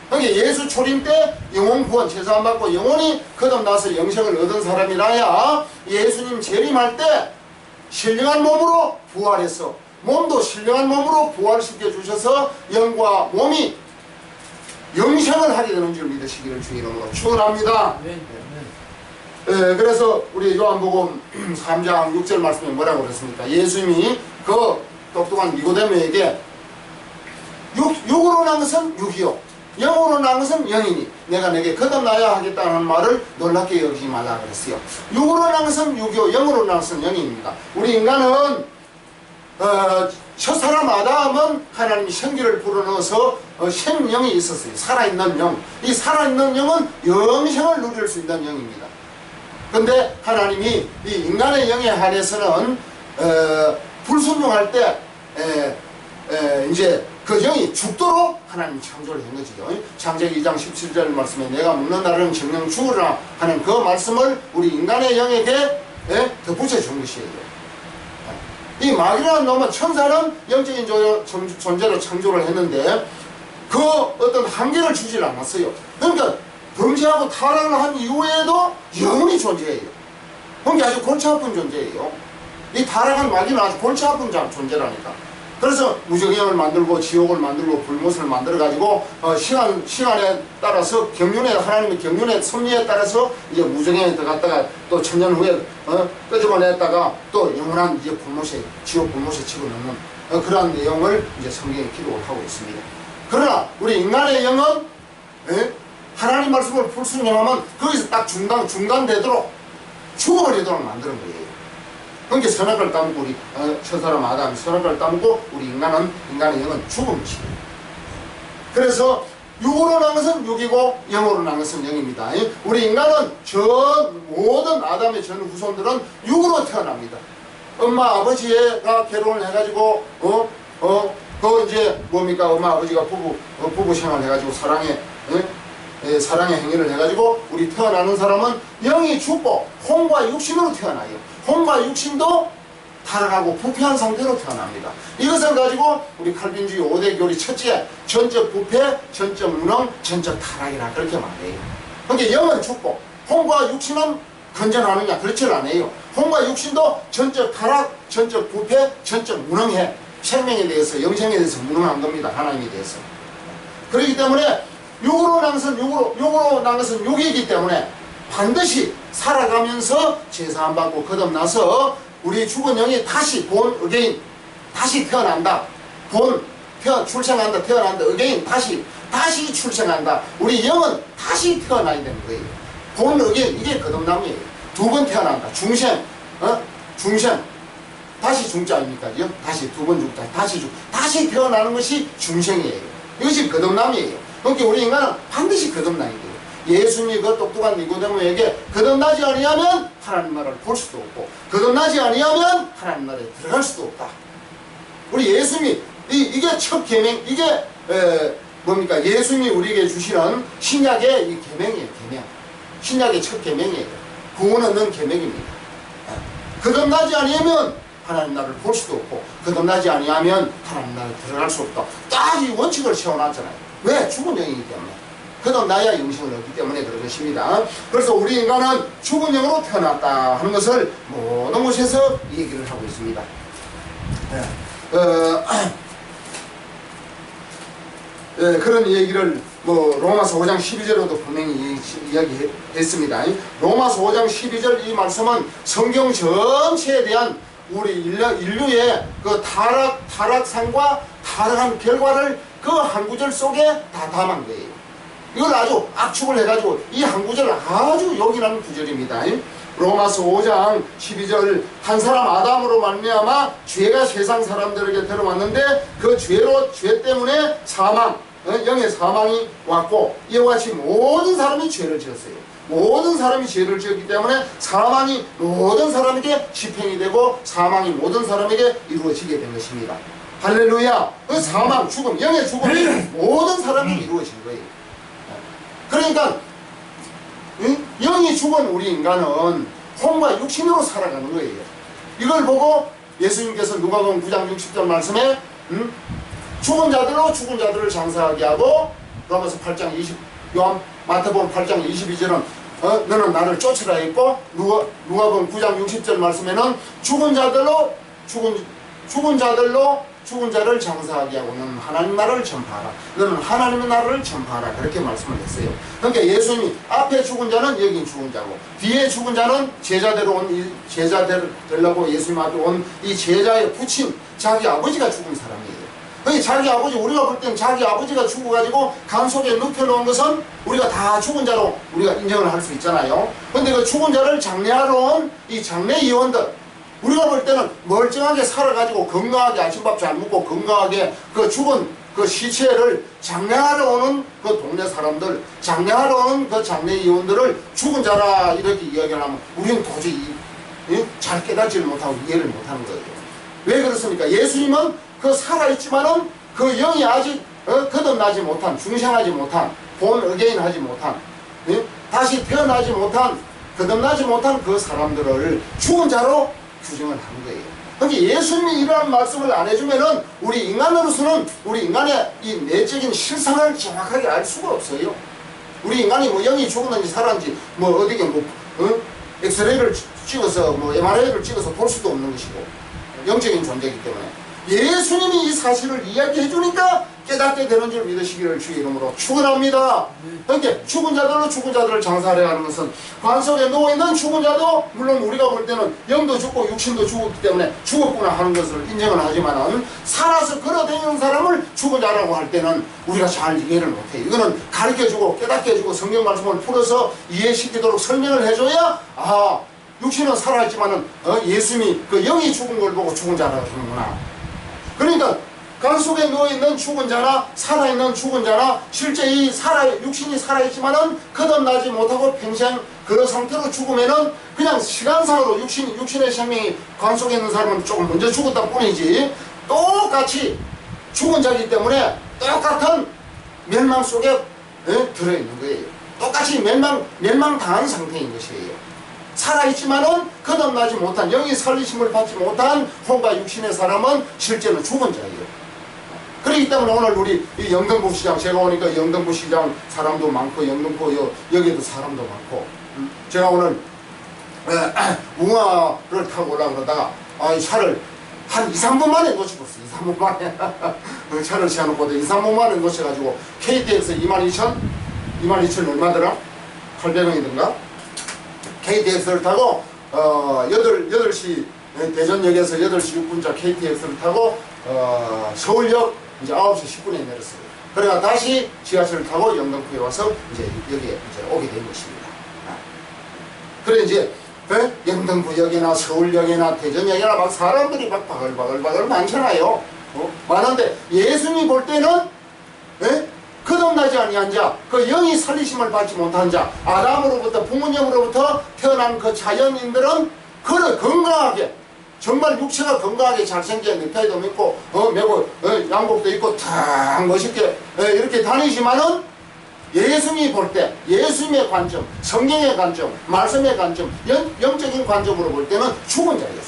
그러니까 예수 초림 때 영혼 구원 제사함 받고 영혼이 거듭나서 영생을 얻은 사람이라야 예수님 재림할 때 신령한 몸으로 부활해서 몸도 신령한 몸으로 부활시켜 주셔서 영과 몸이 영생을 하게 되는 줄 믿으시기를 주의 이름으로 축원합니다. 네. 그래서 우리 요한복음 3장 6절 말씀에 뭐라고 그랬습니까? 예수님이 그 똑똑한 니고데모에게 육으로 난 것은 육이요 영으로 난 것은 영이니 내가 내게 거듭나야 하겠다는 말을 놀랍게 여기지 말라 그랬어요. 육으로 난 것은 육이요 영으로 난 것은 영입니다. 우리 인간은 첫사람 아담은 하나님이 생기를 불어넣어서 생명이 있었어요. 살아있는 영. 이 살아있는 영은 영생을 누릴 수 있는 영입니다. 근데 하나님이 이 인간의 영에 한해서는 불순종할 때 이제 그 영이 죽도록 하나님 창조를 한 거지요. 창세기 2장 17절 말씀에 내가 묻는 날은 정령 죽으라 하는 그 말씀을 우리 인간의 영에게 덧붙여 준 것이에요. 이 마귀라는 놈은 천사는 영적인 존재로 창조를 했는데 그 어떤 한계를 주질 않았어요. 그러니까 범죄하고 타락을 한 이후에도 영원히 존재해요. 그게 아주 골치 아픈 존재예요. 이 타락한 마귀는 아주 골치 아픈 존재라니까. 그래서 무정행을 만들고 지옥을 만들고 불못을 만들어가지고 시간에 따라서 하나님의 경륜의 섭리에 따라서 이제 무정행에 들어갔다가 또 천년 후에 끄집어냈다가 또 영원한 이제 불못에 지옥 불못에 집어넣는 그러한 내용을 이제 성경에 기록을 하고 있습니다. 그러나 우리 인간의 영은 하나님 말씀을 불순종하면 거기서 딱 중단되도록 죽어버리도록 만드는 거예요. 그러니까 선악을 따먹고 우리 첫사람 아담이 선악을 따먹고 우리 인간의 영은 죽은 것이에요. 그래서 육으로 난 것은 육이고 영으로 난 것은 영입니다. 우리 인간은 모든 아담의 전 후손들은 육으로 태어납니다. 엄마 아버지가 결혼을 해가지고 그 이제 뭡니까 엄마 아버지가 부부 생활 해가지고 사랑의 행위를 해가지고 우리 태어나는 사람은 영이 죽고 혼과 육신으로 태어나요. 혼과 육신도 타락하고 부패한 상태로 태어납니다. 이것을 가지고 우리 칼빈주의 5대 교리 첫째 전적 부패, 전적 무능, 전적 타락이라 그렇게 말해요. 그러니까 영은 죽고 혼과 육신은 건전하느냐? 그렇지 않아요. 혼과 육신도 전적 타락, 전적 부패, 전적 무능해. 생명에 대해서 영생에 대해서 무능한 겁니다. 하나님에 대해서. 그렇기 때문에 육으로 난 것은 육이기 때문에 반드시 살아가면서 제사함 받고 거듭나서 우리 죽은 영이 다시 본 어게인 다시 태어난다. 출생한다. 태어난다. 어게인 다시 출생한다. 우리 영은 다시 태어나야 되는 거예요. 본 어게인 이게 거듭남이에요. 두 번 태어난다. 중생 다시 중자 아닙니까? 다시 두 번 죽다. 다시 태어나는 것이 중생이에요. 이것이 거듭남이에요. 그러니까 우리 인간은 반드시 거듭나야 돼요. 예수님이 그 똑똑한 니고데모에게 거듭나지 아니하면 하나님 나라를 볼 수도 없고 거듭나지 아니하면 하나님 나라에 들어갈 수도 없다. 우리 예수님이 이게 첫 계명, 이게 뭡니까? 예수님이 우리에게 주시는 신약의 이 계명이에요. 계명. 신약의 첫 계명이에요. 구원 얻는 계명입니다. 거듭나지 아니하면 하나님 나라를 볼 수도 없고 거듭나지 아니하면 하나님 나라에 들어갈 수 없다. 딱 이 원칙을 세워놨잖아요. 왜? 죽은 영이기 때문에. 거듭나야 영생을 얻기 때문에 그런 것입니다. 그래서 우리 인간은 죽은 영으로 태어났다 하는 것을 모든 곳에서 얘기를 하고 있습니다. 그런 얘기를 로마서 5장 12절로도 분명히 이야기했습니다. 로마서 5장 12절 이 말씀은 성경 전체에 대한 우리 인류의 그 타락상과 타락한 결과를 그 한 구절 속에 다 담은 거예요. 이걸 아주 압축을 해가지고 이 한 구절 아주 요긴한 구절입니다. 로마서 5장 12절 한 사람 아담으로 말미암아 죄가 세상 사람들에게 들어왔는데 그 죄 때문에 사망 영의 사망이 왔고 이와 같이 모든 사람이 죄를 지었어요. 모든 사람이 죄를 지었기 때문에 사망이 모든 사람에게 집행이 되고 사망이 모든 사람에게 이루어지게 된 것입니다. 할렐루야. 그 사망, 죽음, 영의 죽음이 모든 사람이 이루어진 거예요. 그러니까 영이 죽은 우리 인간은 혼과 육신으로 살아가는 거예요. 이걸 보고 예수님께서 누가복음 9장 60절 말씀에 죽은 자들로 죽은 자들을 장사하게 하고 로마서 8장 20, 마태복음 8장 22절은 너는 나를 쫓으라 했고 누가복음 9장 60절 말씀에는 죽은 자들로 죽은 자를 장사하게 하고 너는 하나님 나라를 전파하라. 너는 하나님의 나라를 전파하라. 그렇게 말씀을 했어요. 그러니까 예수님이 앞에 죽은 자는 여기 죽은 자고 뒤에 죽은 자는 제자대로 온 제자 되려고 예수님 앞에 온 이 제자에 붙인 자기 아버지가 죽은 사람이에요. 그러니까 자기 아버지, 우리가 볼 때는 자기 아버지가 죽어가지고 강 속에 눕혀놓은 것은 우리가 다 죽은 자로 우리가 인정을 할 수 있잖아요. 근데 그 죽은 자를 장례하러 온 이 장례 의원들, 우리가 볼 때는 멀쩡하게 살아가지고 건강하게 아침밥 잘 먹고 건강하게 그 죽은 그 시체를 장례하러 오는 그 동네 사람들, 장례하러 오는 그 장례 의원들을 죽은 자라 이렇게 이야기를 하면 우리는 도저히 잘 깨닫지를 못하고 이해를 못하는 거예요. 왜 그렇습니까? 예수님은 그 살아있지만은 그 영이 아직 거듭나지 못한, 중생하지 못한, 본 어게인 하지 못한, 다시 태어나지 못한, 거듭나지 못한 그 사람들을 죽은 자로 규정을 하는 거예요. 그러니까 예수님이 이러한 말씀을 안 해주면은 우리 인간으로서는 우리 인간의 이 내적인 실상을 정확하게 알 수가 없어요. 우리 인간이 뭐 영이 죽었는지 살았는지 뭐 어디게 뭐 엑스레이를 찍어서 뭐 MRI를 찍어서 볼 수도 없는 것이고 영적인 존재이기 때문에 예수님이 이 사실을 이야기해 주니까 깨닫게 되는 줄 믿으시기를 주의 이름으로 축원합니다. 그러니까 죽은 자들로 죽은 자들을 장사하려 하는 것은 관 속에 누워있는 죽은 자도 물론 우리가 볼 때는 영도 죽고 육신도 죽었기 때문에 죽었구나 하는 것을 인정을 하지만은 살아서 걸어다니는 사람을 죽은 자라고 할 때는 우리가 잘 이해를 못해요. 이거는 가르쳐주고 깨닫게 해주고 성경 말씀을 풀어서 이해시키도록 설명을 해줘야 육신은 살아있지만은 예수님이 그 영이 죽은 걸 보고 죽은 자라고 하는구나. 그러니까 강 속에 누워있는 죽은 자나 살아있는 죽은 자나 실제 이 육신이 살아있지만은 거듭나지 못하고 평생 그런 상태로 죽으면은 그냥 시간상으로 육신의 생명이 강 속에 있는 사람은 조금 먼저 죽었다 뿐이지 똑같이 죽은 자이기 때문에 똑같은 멸망 속에 들어있는 거예요. 똑같이 멸망당한 상태인 것이에요. 살아있지만은 거듭나지 못한 영이 살리심을 받지 못한 혼과 육신의 사람은 실제는 죽은 자예요. 그렇기 때문에 오늘 우리 이 영등포 시장 제가 오니까 영등포 시장 사람도 많고 영등포 여기도 사람도 많고 제가 오늘 웅화를 타고 올라가다가 이 차를 한 2, 3분 만에 놓쳐버렸어요. 2, 3분 만에 차를 세워놓고 2, 3분 만에 놓쳐가지고 KTX 22,000 얼마더라? 800원이던가? KTX를 타고 8시 대전역에서 8시 6분자 KTX를 타고 서울역 이제 9시 10분에 내렸어요. 그래가 다시 지하철을 타고 영등포에 와서 이제 여기에 이제 오게 된 것입니다. 그래 이제 영등포역이나 서울역이나 대전역이나 막 사람들이 막 바글바글 많잖아요. 많은데 예수님이 볼 때는 거듭나지 아니한 자, 그 영이 살리심을 받지 못한 자, 아담으로부터 부모님으로부터 태어난 그 자연인들은 그를 건강하게 정말 육체가 건강하게 잘생겨 넥타이도 입고 매고 양복도 입고 탁 멋있게 이렇게 다니지만은 예수님이 볼 때 예수님의 관점, 성경의 관점, 말씀의 관점, 영적인 관점으로 볼 때는 죽은 자예요.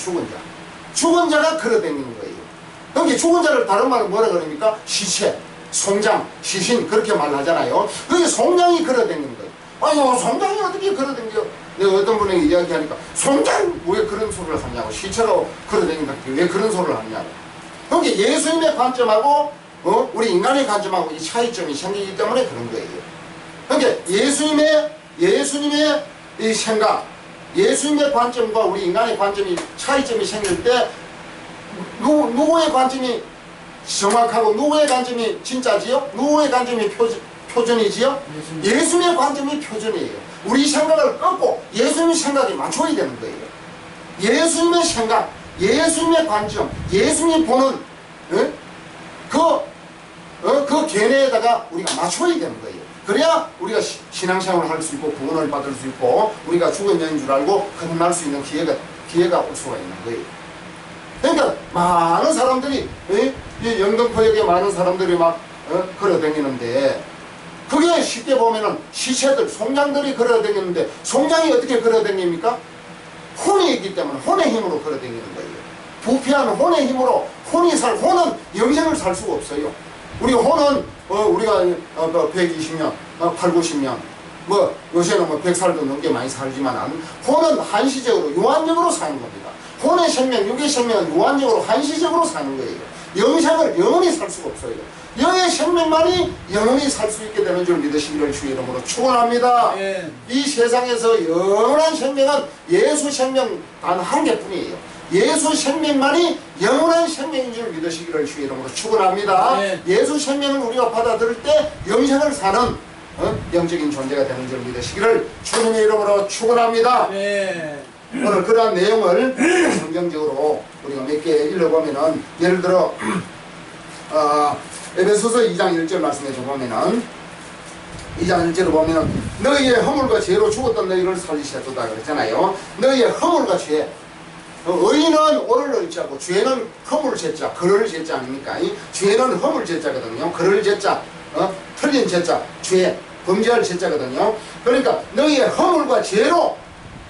죽은 자가 걸어다니는 거예요. 그러니까 죽은 자를 다른 말로 뭐라 그럽니까? 시체, 송장, 시신 그렇게 말하잖아요. 그게 송장이 걸어다니는 거예요. 아유 송장이 어떻게 걸어다녀? 내가 어떤 분에게 이야기하니까 송장 왜 그런 소리를 하냐고, 시체가 걸어다닌다 왜 그런 소리를 하냐고. 그러니까 예수님의 관점하고 우리 인간의 관점하고 이 차이점이 생기기 때문에 그런 거예요. 그러니까 예수님의 이 생각, 예수님의 관점과 우리 인간의 관점이 차이점이 생길 때 누구의 관점이 정확하고 누구의 관점이 진짜지요? 누구의 관점이 표준이지요? 예수님의 관점이 표준이에요. 우리 생각을 꺾고 예수님의 생각에 맞춰야 되는 거예요. 예수님의 생각, 예수님의 관점, 예수님이 보는 그 그 견해에다가 우리가 맞춰야 되는 거예요. 그래야 우리가 신앙생활을 할 수 있고 구원을 받을 수 있고 우리가 죽은 영인 줄 알고 거듭날 수 있는 기회가 올 수가 있는 거예요. 그러니까 많은 사람들이 이 영등포역에 많은 사람들이 막 걸어다니는데 그게 쉽게 보면은 시체들, 송장들이 걸어다니는데 송장이 어떻게 걸어다닙니까? 혼이 있기 때문에 혼의 힘으로 걸어다니는 거예요. 부패한 혼의 힘으로 혼은 영생을 살 수가 없어요. 우리 혼은 우리가 120년, 8, 90년 뭐 요새는 뭐 100살도 넘게 많이 살지만 혼은 한시적으로 유한적으로 사는 겁니다. 혼의 생명, 육의 생명은 유한적으로 한시적으로 사는 거예요. 영생을 영원히 살 수가 없어요. 영의 생명만이 영원히 살 수 있게 되는 줄 믿으시기를 주의 이름으로 축원합니다. 이 세상에서 영원한 생명은 예수 생명 단 한 개뿐이에요. 예수 생명만이 영원한 생명인 줄 믿으시기를 주의 이름으로 축원합니다. 예수 생명을 우리가 받아들일 때 영생을 사는 영적인 존재가 되는 줄 믿으시기를 주님의 이름으로 축원합니다. 오늘 그러한 내용을 성경적으로 우리가 몇 개 읽어보면은 예를 들어 에베소서 2장 1절 말씀에 보면은 2장 1절을 보면은 너희의 허물과 죄로 죽었던 너희를 살리셨다 그랬잖아요. 너희의 허물과 죄, 의인은 오를 의자고 죄는 허물 죄자, 그럴 죄자 아닙니까? 죄는 허물 죄자거든요. 그럴 죄자, 틀린 죄자, 죄, 범죄할 죄자거든요. 그러니까 너희의 허물과 죄로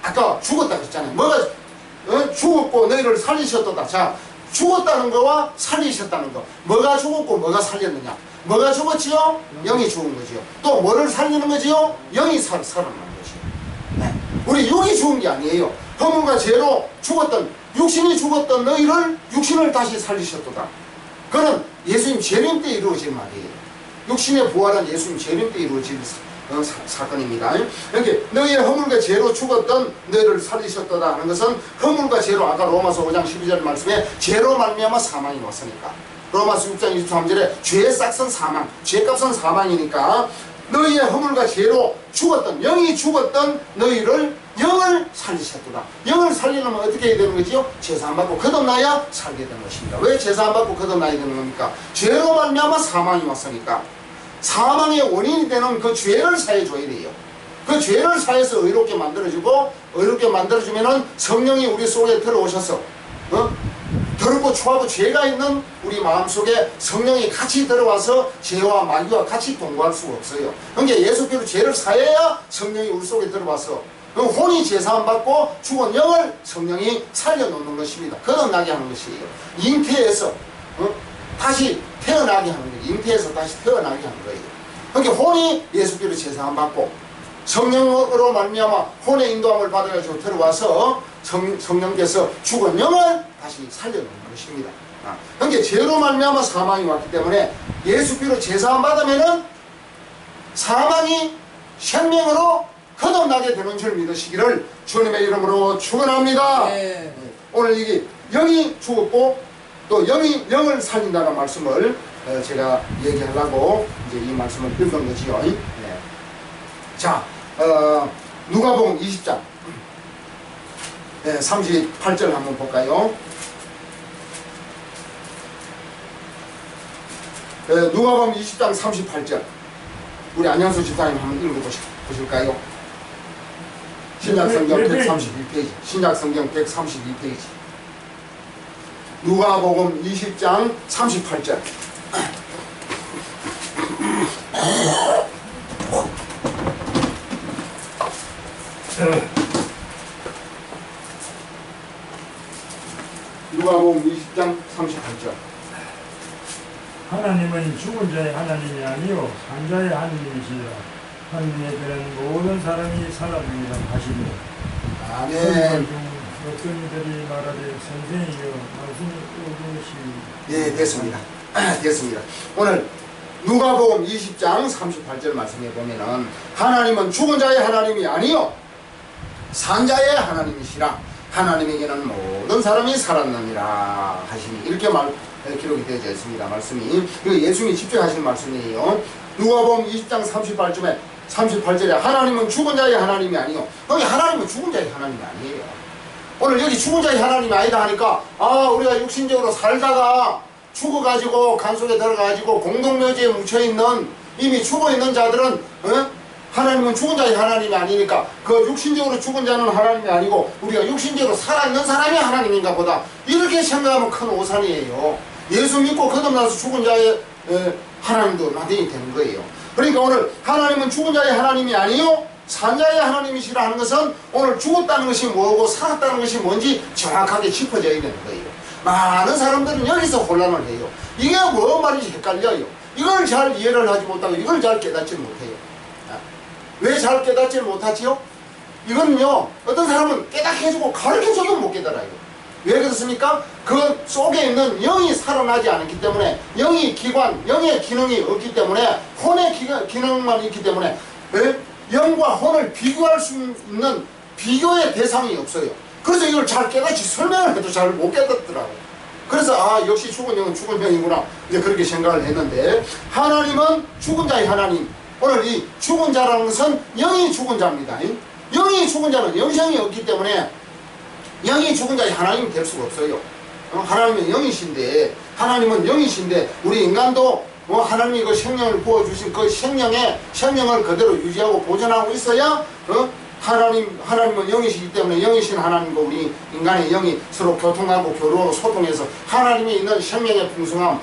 아까 죽었다 그랬잖아요. 뭐가 죽었고 너희를 살리셨다. 자, 죽었다는 거와 살리셨다는 거, 뭐가 죽었고 뭐가 살렸느냐? 뭐가 죽었지요? 영이 죽은 거지요. 또 뭐를 살리는 거지요? 영이 살아나는 거지요. 네. 우리 육이 죽은 게 아니에요. 허물과 죄로 죽었던, 육신이 죽었던 너희를 육신을 다시 살리셨도다. 그는 예수님 재림 때 이루어진 말이에요. 육신의 부활은 예수님 재림 때 이루어진 사건입니다. 이렇게 너희의 허물과 죄로 죽었던 너희를 살리셨도다 하는 것은 허물과 죄로, 아까 로마서 5장 12절 말씀에 죄로 말미암아 사망이 왔으니까, 로마서 6장 23절에 죄의 싹은 사망, 죄값은 사망이니까 너희의 허물과 죄로 죽었던, 영이 죽었던 너희를 영을 살리셨도다. 영을 살리려면 어떻게 해야 되는 거지요? 제사 안 받고 거듭나야 살게 되는 것입니다. 왜 제사 안 받고 거듭나야 되는 겁니까? 죄로 말미암아 사망이 왔으니까 사망의 원인이 되는 그 죄를 사해줘야 돼요. 그 죄를 사해서 의롭게 만들어주고, 의롭게 만들어주면은 성령이 우리 속에 들어오셔서 더럽고 추하고 죄가 있는 우리 마음속에 성령이 같이 들어와서 죄와 마귀와 같이 동거할 수가 없어요. 그러니까 예수께로 죄를 사해야 성령이 우리 속에 들어와서 혼이 제사함 받고 죽은 영을 성령이 살려놓는 것입니다. 거듭나게 하는 것이에요. 잉태에서 다시 태어나게 하는 거예요. 잉태에서 다시 태어나게 하는 거예요. 그러니까 혼이 예수께로 제사함 받고 성령으로 말미암아 혼의 인도함을 받아가지고 들어와서 성령께서 죽은 영을 다시 살려놓는 것입니다. 그러니까 죄로 말미암아 사망이 왔기 때문에 예수께로 제사함 받으면은 사망이 생명으로 거듭나게 되는 줄 믿으시기를 주님의 이름으로 축원합니다. 오늘 이게 영이 죽었고 또 영을 살린다는 말씀을 제가 얘기하려고 이제 이 말씀을 읽은 거지요. 네. 자, 누가복음 20장 38절 한번 볼까요? 누가복음 20장 38절 우리 안현수 집사님 한번 읽어보실까요? 신약성경 132페이지, 신약성경 132페이지, 누가복음 20장 38절. 누가복음 20장 38절. 하나님은 죽은 자의 하나님이 아니요 산자의 하나님이시라. 하나님에게는 모든 사람이 살아나리라 하시니. 아멘. 어떤 이들이 말하되 선생이여 말씀이 오르시. 예, 됐습니다. 됐습니다. 오늘 누가복음 20장 38절 말씀에 보면은 하나님은 죽은 자의 하나님이 아니요 산자의 하나님이시라. 하나님에게는 모든 사람이 살았느니라 하시니. 이렇게 기록이 되어져 있습니다. 말씀이. 이거 예수님이 직접 하신 말씀이에요. 누가복음 20장 38절에 하나님은 죽은 자의 하나님이 아니요. 여기 하나님은 죽은 자의 하나님이 아니에요. 오늘 여기 죽은 자의 하나님이 아니다 하니까 우리가 육신적으로 살다가 죽어가지고 간 속에 들어가가지고 공동묘지에 묻혀있는 이미 죽어있는 자들은 하나님은 죽은 자의 하나님이 아니니까 그 육신적으로 죽은 자는 하나님이 아니고 우리가 육신적으로 살아있는 사람이 하나님인가 보다 이렇게 생각하면 큰 오산이에요. 예수 믿고 거듭나서 죽은 자의 하나님도 나중에 되는 거예요. 그러니까 오늘 하나님은 죽은 자의 하나님이 아니요 산 자의 하나님이시라 하는 것은 오늘 죽었다는 것이 뭐고 살았다는 것이 뭔지 정확하게 짚어져야 되는 거예요. 많은 사람들은 여기서 혼란을 해요. 이게 뭐 말인지 헷갈려요. 이걸 잘 이해를 하지 못하고 이걸 잘 깨닫지 못해요. 왜 잘 깨닫지 못하지요? 이거는요 어떤 사람은 깨닫게 해주고 가르쳐줘도 못 깨달아요. 왜 그렇습니까? 그 속에 있는 영이 살아나지 않았기 때문에 영의 기관, 영의 기능이 없기 때문에 혼의 기능만 있기 때문에 영과 혼을 비교할 수 있는 비교의 대상이 없어요. 그래서 이걸 잘 깨닫지 설명을 해도 잘 못 깨닫더라고요. 그래서 역시 죽은 영은 죽은 영이구나 이제 그렇게 생각을 했는데 하나님은 죽은 자의 하나님. 오늘 이 죽은 자라는 것은 영이 죽은 자입니다. 영이 죽은 자는 영생이 없기 때문에 영이 죽은 자의 하나님이 될 수가 없어요. 하나님은 영이신데 하나님은 영이신데 우리 인간도 하나님이 그 생명을 부어주신 그 생명을 그대로 유지하고 보존하고 있어야 하나님은 영이시기 때문에 영이신 하나님과 우리 인간의 영이 서로 교통하고 교류하고 소통해서 하나님이 있는 생명의 풍성함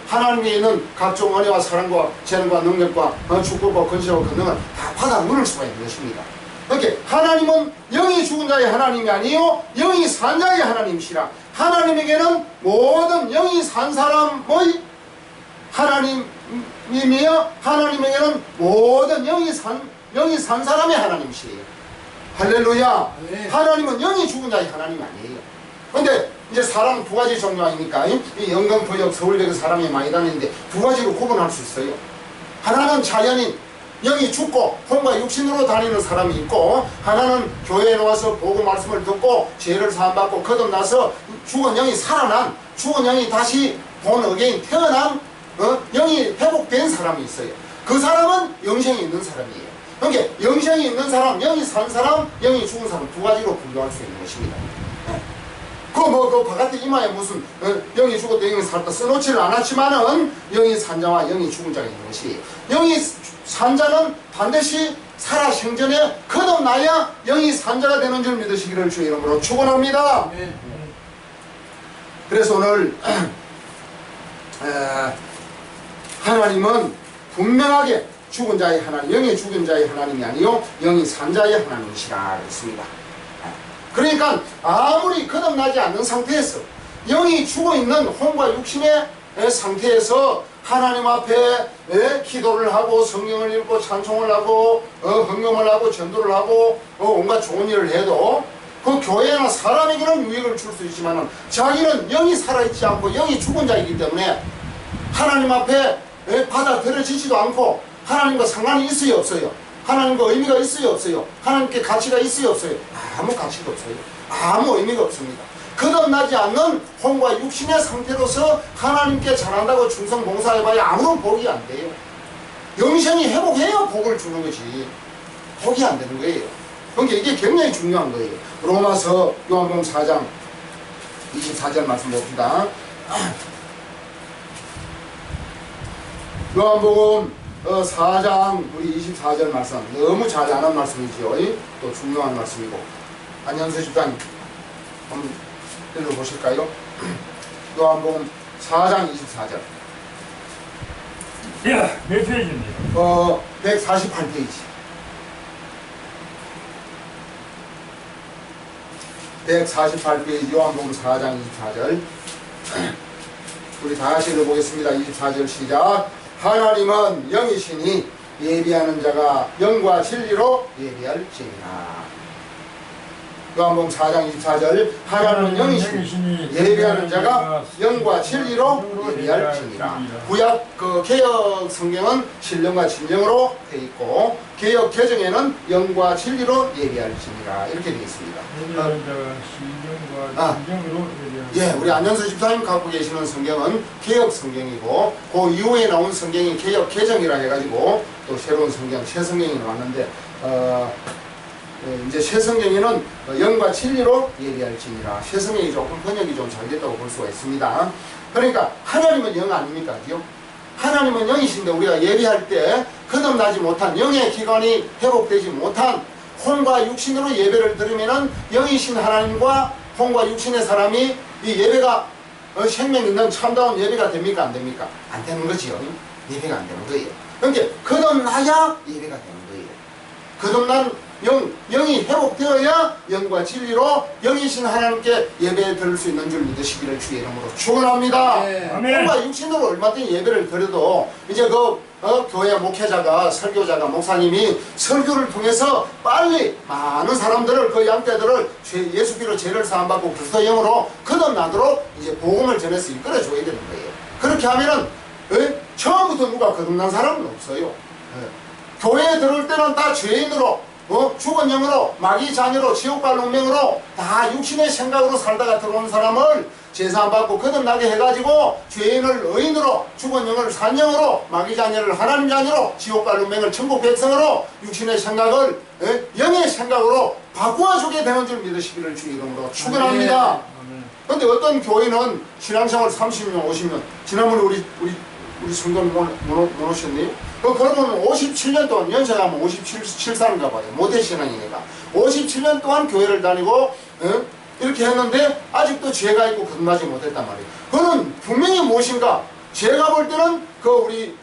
하나님이 있는 각종 은혜와 사랑과 재능과 능력과 축복과 건실과 권능을 다 받아 누릴 수가 있는 것입니다. 그렇게 하나님은 영이 죽은 자의 하나님이 아니요 영이 산 자의 하나님이시라. 하나님에게는 모든 영이 산 사람의 하나님이며 하나님에게는 모든 영이 산 사람의 하나님이시래요. 할렐루야. 네. 하나님은 영이 죽은 자의 하나님이 아니에요. 근데 이제 사람은 두 가지 종류 아닙니까? 이 영광부역 서울역에 사람이 많이 다니는데 두 가지로 구분할 수 있어요. 하나는 자연인 영이 죽고 혼과 육신으로 다니는 사람이 있고 하나는 교회에 나와서 보고 말씀을 듣고 죄를 사함받고 거듭나서 죽은 영이 살아난 죽은 영이 다시 본 어게인 태어난 영이 회복된 사람이 있어요. 그 사람은 영생이 있는 사람이에요. 그러니까 영생이 있는 사람, 영이 산 사람, 영이 죽은 사람 두 가지로 분류할 수 있는 것입니다. 그 바깥에 이마에 무슨 영이 죽었다 영이 살았다 써놓지를 않았지만은 영이 산 자와 영이 죽은 자가 있는 것이 영이 산 자는 반드시 살아 생전에 거듭나야 영이 산 자가 되는 줄 믿으시기를 주의 이름으로 축원합니다. 그래서 오늘 하나님은 분명하게 죽은 자의 하나님, 영이 죽은 자의 하나님이 아니요 영이 산 자의 하나님이시라 했습니다. 그러니까 아무리 거듭나지 않는 상태에서 영이 죽어있는 혼과 육신의 상태에서 하나님 앞에 기도를 하고 성경을 읽고 찬송을 하고 헌금을 하고 전도를 하고 온갖 좋은 일을 해도 그 교회나 사람에게는 유익을 줄 수 있지만 자기는 영이 살아있지 않고 영이 죽은 자이기 때문에 하나님 앞에 받아들여지지도 않고 하나님과 상관이 있어요 없어요? 하나님과 의미가 있어요 없어요? 하나님께 가치가 있어요 없어요? 아무 가치가 없어요. 아무 의미가 없습니다. 거듭나지 않는 혼과 육신의 상태로서 하나님께 잘한다고 충성 봉사해봐야 아무런 복이 안 돼요. 영생이 회복해야 복을 주는 것이 복이 안 되는 거예요. 그러니까 이게 굉장히 중요한 거예요. 로마서 요한복음 4장 24절 말씀 봅시다. 요한복음 4장 우리 24절 말씀 너무 잘 아는 말씀이지요. 또 중요한 말씀이고 안현수 집사님 한번 읽어보실까요? 요한복음 4장 24절 몇 페이지입니까? 148페이지 148페이지 요한복음 4장 24절 우리 다같이 읽어보겠습니다. 24절 시작. 하나님은 영이시니 예비하는 자가 영과 진리로 예비할지니라. 요한복음 4장 24절 하나님은 영이시니 예비하는 자가 영과 진리로 예비할지니라. 구약 개혁 성경은 신령과 진정으로 되어 있고 개혁 개정에는 영과 진리로 예비할지니라 이렇게 되어 있습니다. 예비하는 자가 신령과 진정으로 예비할지니라. 우리 안현수 집사님 갖고 계시는 성경은 개혁 성경이고 그 이후에 나온 성경이 개혁 개정이라 해가지고 또 새로운 성경 새 성경이 나왔는데 이제 쇠성경에는 0과 진리로 예배할지니라. 쇠성경이 조금 번역이 좀 잘 됐다고 볼 수가 있습니다. 그러니까 하나님은 영 아닙니까? 그죠? 하나님은 영이신데 우리가 예배할 때 거듭나지 못한 영의 기관이 회복되지 못한 혼과 육신으로 예배를 드리면은 영이신 하나님과 혼과 육신의 사람이 이 예배가 생명 있는 참다운 예배가 됩니까? 안 됩니까? 안 되는 거지요. 예배가 안 되는 거예요. 그러니까 거듭나야 예배가 되는 거예요. 거듭난 영이 회복되어야 영과 진리로 영이신 하나님께 예배 드릴 수 있는 줄 믿으시기를 주의 이름으로 축원합니다. 네. 아멘. 혼과 육신으로 얼마든지 예배를 드려도 이제 교회 목회자가 설교자가 목사님이 설교를 통해서 빨리 많은 사람들을 그 양떼들을 예수께로 죄를 사함받고 그리스도 영으로 거듭나도록 이제 복음을 전해서 이끌어줘야 되는 거예요. 그렇게 하면은 처음부터 누가 거듭난 사람은 없어요. 교회에 들어올 때는 다 죄인으로 죽은 영으로 마귀 자녀로 지옥갈 운명으로 다 육신의 생각으로 살다가 들어온 사람을 제사받고 거듭나게 해가지고 죄인을 의인으로 죽은 영을 산영으로 마귀 자녀를 하나님 자녀로 지옥갈 운명을 천국 백성으로 육신의 생각을 영의 생각으로 바꾸어주게 되는 줄 믿으시기를 주의 이름으로 축원합니다. 그런데 어떤 교인은 신앙생활 30년 50년 지난번에 우리 성도는 못 오셨네요. 그러면 57년 동안 연세가 뭐 57살인가 봐요. 모태신앙이니까 57년 동안 교회를 다니고 이렇게 했는데 아직도 죄가 있고 거듭나지 못했단 말이에요. 그는 분명히 무엇인가 제가 볼 때는 우리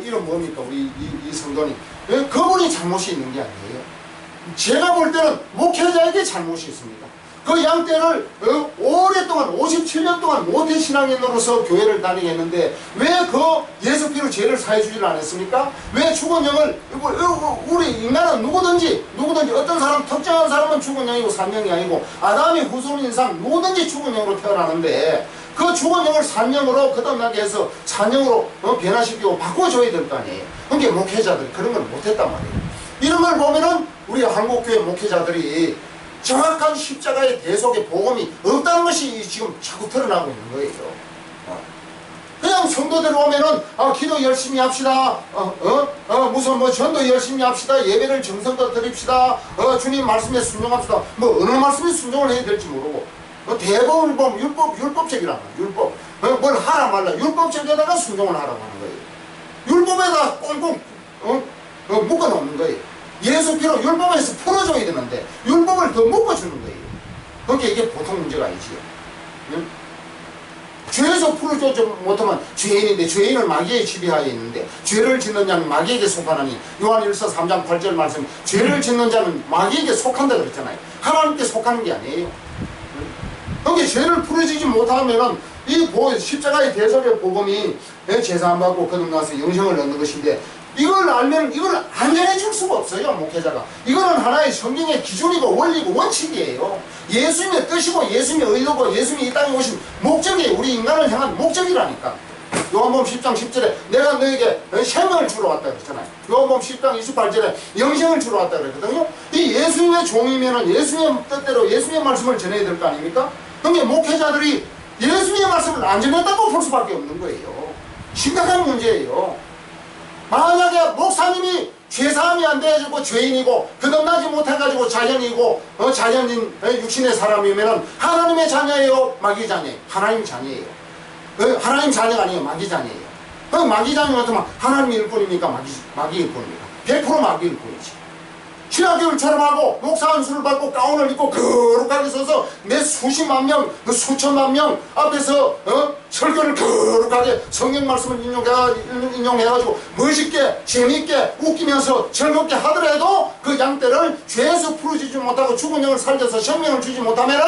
이름 뭡니까 우리 이 성도님 그분이 잘못이 있는 게 아니에요. 제가 볼 때는 목회자에게 잘못이 있습니다. 그 양떼를 오랫동안 57년 동안 모태신앙인으로서 교회를 다니게 했는데 왜 예수 피로 죄를 사해주지를 않았습니까? 왜 죽은 영을 우리 인간은 누구든지 어떤 사람 특정한 사람은 죽은 영이고 산영이 아니고 아담의 후손인 인상 누구든지 죽은 영으로 태어나는데 그 죽은 영을 산영으로 거듭나게 해서 산영으로 변화시키고 바꿔줘야 될 거 아니에요. 그러니까 목회자들이 그런 걸 못했단 말이에요. 이런 걸 보면은 우리 한국교회 목회자들이 정확한 십자가의 대속의 복음이 없다는 것이 지금 자꾸 드러나고 있는 거예요. 그냥 성도들 오면은 기도 열심히 합시다. 무슨 전도 열심히 합시다. 예배를 정성껏 드립시다. 주님 말씀에 순종합시다. 어느 말씀에 순종을 해야 될지 모르고 대법을 보면 율법적이라는 율법. 뭘 하라 말라 율법적에다가 순종을 하라고 하는 거예요. 율법에다 꽁꽁 묶어 놓는 거예요. 예수 피로 율법에서 풀어줘야 되는데 율법을 더 묶어주는 거예요. 그러니까 이게 보통 문제가 아니지요. 응? 죄에서 풀어주지 못하면 죄인인데 죄인을 마귀에 지배하여 있는데 죄를 짓는 자는 마귀에게 속하나니 요한일서 3장 8절 말씀 죄를 짓는 자는 마귀에게 속한다 그랬잖아요. 하나님께 속하는 게 아니에요. 응? 그러니까 죄를 풀어주지 못하면은 이 십자가의 대속의 복음이 제사 안 받고 거듭나서 영생을 얻는 것인데 이걸 알면 이걸 안전해 줄 수가 없어요. 목회자가 이거는 하나의 성경의 기준이고 원리고 원칙이에요. 예수님의 뜻이고 예수님의 의도고 예수님이 이 땅에 오신 목적이 우리 인간을 향한 목적이라니까. 요한복음 10장 10절에 내가 너에게 생명을 주러 왔다 그랬잖아요. 요한복음 10장 28절에 영생을 주러 왔다 그랬거든요. 이 예수님의 종이면은 예수님의 뜻대로 예수님의 말씀을 전해야 될 거 아닙니까? 그러니까 목회자들이 예수님의 말씀을 안 전했다고 볼 수밖에 없는 거예요. 심각한 문제예요. 만약에 목사님이 죄사함이 안 돼가지고 죄인이고 거듭나지 못해가지고 자연이고 자연인 육신의 사람이면은 하나님의 자녀예요? 마귀 자녀예요? 하나님 자녀예요. 하나님 자녀가 아니에요. 마귀 자녀예요. 마귀 자녀 같으면 하나님 일꾼입니까? 마귀 일꾼입니까? 100% 마귀 일꾼이지. 신학교를 졸업하고 목사 안수를 받고 가운을 입고 거룩하게 서서 내 수십만 명, 수천만 명 앞에서 설교를 거룩하게 성경 말씀을 인용해가지고 멋있게 재미있게 웃기면서 즐겁게 하더라도 그 양떼를 죄에서 풀어주지 못하고 죽은 영을 살려서 생명을 주지 못하면은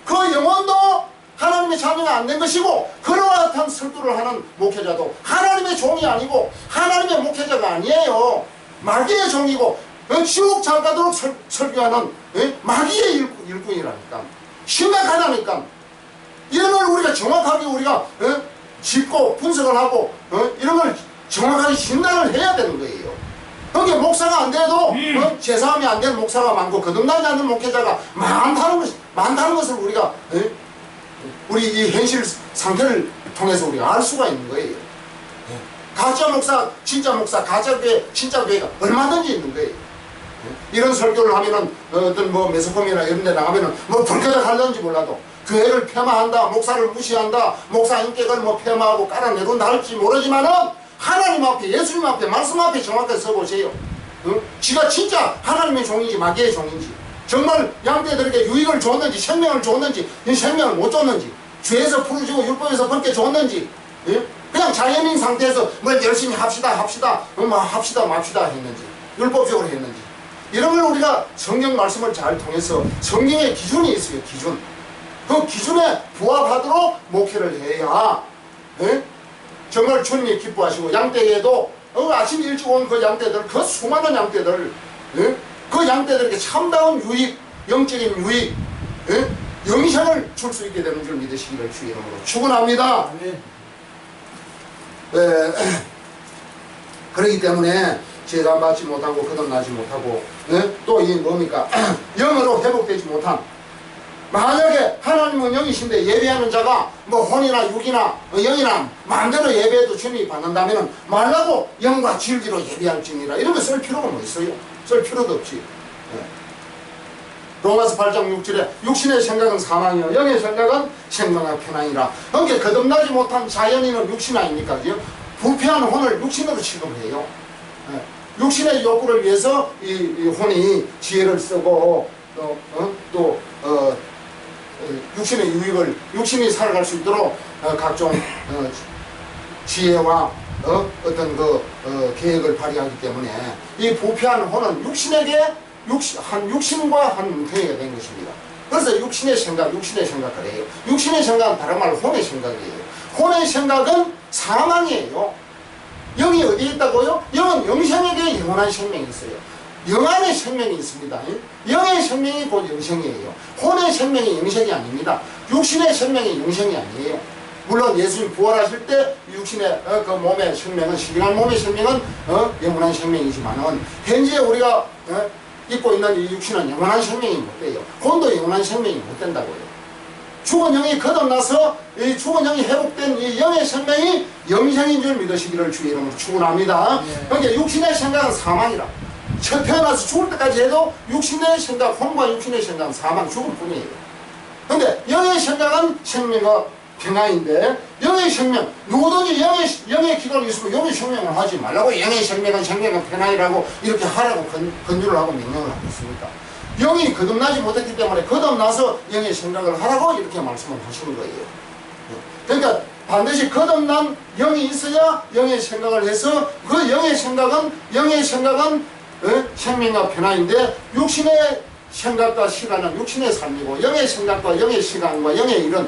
그 영혼도 하나님의 자녀가 안 된 것이고 그러한 설교를 하는 목회자도 하나님의 종이 아니고 하나님의 목회자가 아니에요. 마귀의 종이고 지옥 장가도록 설교하는 마귀의 일꾼이라니까. 심각하다니까. 이런 걸 우리가 정확하게 우리가 짚고 분석을 하고 이런 걸 정확하게 진단을 해야 되는 거예요. 그러니까 목사가 안 돼도 제사함이 안 되는 목사가 많고 거듭나지 않는 목회자가 많다는 것을 우리가 우리 이 현실 상태를 통해서 우리가 알 수가 있는 거예요. 가짜 목사, 진짜 목사, 가짜 교회, 진짜 교회가 얼마든지 있는 거예요. 이런 설교를 하면은 어떤 뭐 매스컴이나 이런 데 나가면은 뭐 불쾌하게 할는지 몰라도 교회를 폐마한다, 목사를 무시한다, 목사 인격을 뭐 폐마하고 깔아내린다 할지 모르지만은 하나님 앞에, 예수님 앞에, 말씀 앞에 정확하게 서보세요. 지가 진짜 하나님의 종인지 마귀의 종인지, 정말 양떼들에게 유익을 줬는지, 생명을 줬는지, 생명을 못 줬는지, 죄에서 풀어주고 율법에서 벗게 줬는지, 그냥 자연인 상태에서 뭘 열심히 합시다 맙시다 했는지, 율법적으로 했는지, 이런 걸 우리가 성경 말씀을 잘 통해서 성경의 기준이 있어요. 기준. 그 기준에 부합하도록 목회를 해야 정말 주님이 기뻐하시고, 양떼에도 아침 일찍 온 그 양떼들, 그 수많은 양떼들, 그 양떼들에게 참다운 유익, 영적인 유익, 영생을 줄 수 있게 되는 줄 믿으시기를 주의 이름으로 축원합니다. 그렇기 때문에 제사 받지 못하고 거듭나지 못하고 또 이 뭡니까 영으로 회복되지 못한, 만약에 하나님은 영이신데 예배하는 자가 뭐 혼이나 육이나 영이나 마음대로 예배해도 주님이 받는다면 말라고 영과 진리로 예배할지니라, 이런 거 쓸 필요가 뭐 있어요? 쓸 필요도 없지. 로마서 8장 6절에 육신의 생각은 사망이요 영의 생각은 생명과 편안이라. 그러니까 거듭나지 못한 자연인은 육신 아닙니까? 그죠? 부패한 혼을 육신으로 취급을 해요. 육신의 욕구를 위해서 이 혼이 지혜를 쓰고 또 육신의 유익을, 육신이 살아갈 수 있도록 각종 지혜와 어떤 계획을 발휘하기 때문에 이 부패한 혼은 육신에게 한 육신과 한 뭉텅이가 된 것입니다. 그래서 육신의 생각 그래요. 육신의 생각은 다른 말로 혼의 생각이에요. 혼의 생각은 사망이에요. 영이 어디에 있다고요? 영은 영생에게 영원한 생명이 있어요. 영 안에 생명이 있습니다. 영의 생명이 곧 영생이에요. 혼의 생명이 영생이 아닙니다. 육신의 생명이 영생이 아니에요. 물론 예수님 부활하실 때 육신의 그 몸의 생명은, 신령한 몸의 생명은 영원한 생명이지만은 현재 우리가 입고 있는 이 육신은 영원한 생명이 못 돼요. 혼도 영원한 생명이 못 된다고요. 죽은 영이 거듭나서 이 죽은 영이 회복된 이 영의 생명이 영생인 줄 믿으시기를 주의 이름으로 축원합니다. 그러니까 육신의 생각은 사망이라. 태어나서 죽을 때까지 해도 육신의 생각, 혼과 육신의 생각은 사망, 죽을 뿐이에요. 그런데 영의 생각은 생명과 평안인데, 영의 생명, 누구든지 영의 기관이 있으면 영의 생명을 하지 말라고, 영의 생명은 생명과 평안이라고 이렇게 하라고 권유를 하고 명령을 하고 있습니다. 영이 거듭나지 못했기 때문에 거듭나서 영의 생각을 하라고 이렇게 말씀을 하시는 거예요. 그러니까 반드시 거듭난 영이 있어야 영의 생각을 해서, 그 영의 생각은 생명과 변화인데, 육신의 생각과 시간은 육신의 삶이고, 영의 생각과 영의 시간과 영의 일은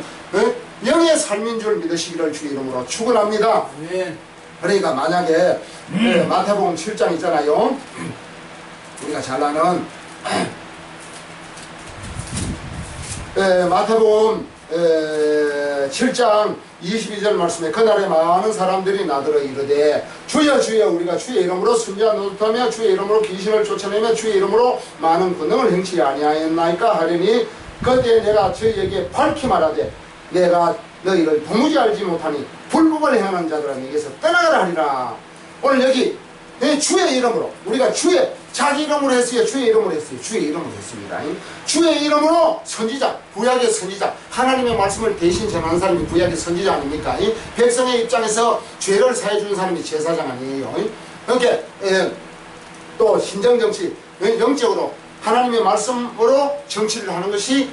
영의 삶인 줄 믿으시기를 주의 이름으로 축원합니다. 그러니까 만약에 마태복음 7장 있잖아요. 우리가 잘 아는 마태복음 7장 22절 말씀에 그날에 많은 사람들이 나더러 이르되 주여 주여 우리가 주의 이름으로 선지자 노릇하며 주의 이름으로 귀신을 쫓아내며 주의 이름으로 많은 권능을 행치 아니하였나이까 하려니, 그때 내가 저희에게 밝히 말하되 내가 너희를 도무지 알지 못하니 불법을 행하는 자들아 내게서 떠나가라 하리라. 오늘 여기 주의 이름으로, 우리가 자기 이름으로 했어요? 주의 이름으로 했어요? 주의 이름으로 했습니다. 주의 이름으로 선지자, 구약의 선지자, 하나님의 말씀을 대신 전하는 사람이 구약의 선지자 아닙니까? 백성의 입장에서 죄를 사해주는 사람이 제사장 아니에요. 그러니까 또 신정정치, 영적으로 하나님의 말씀으로 정치를 하는 것이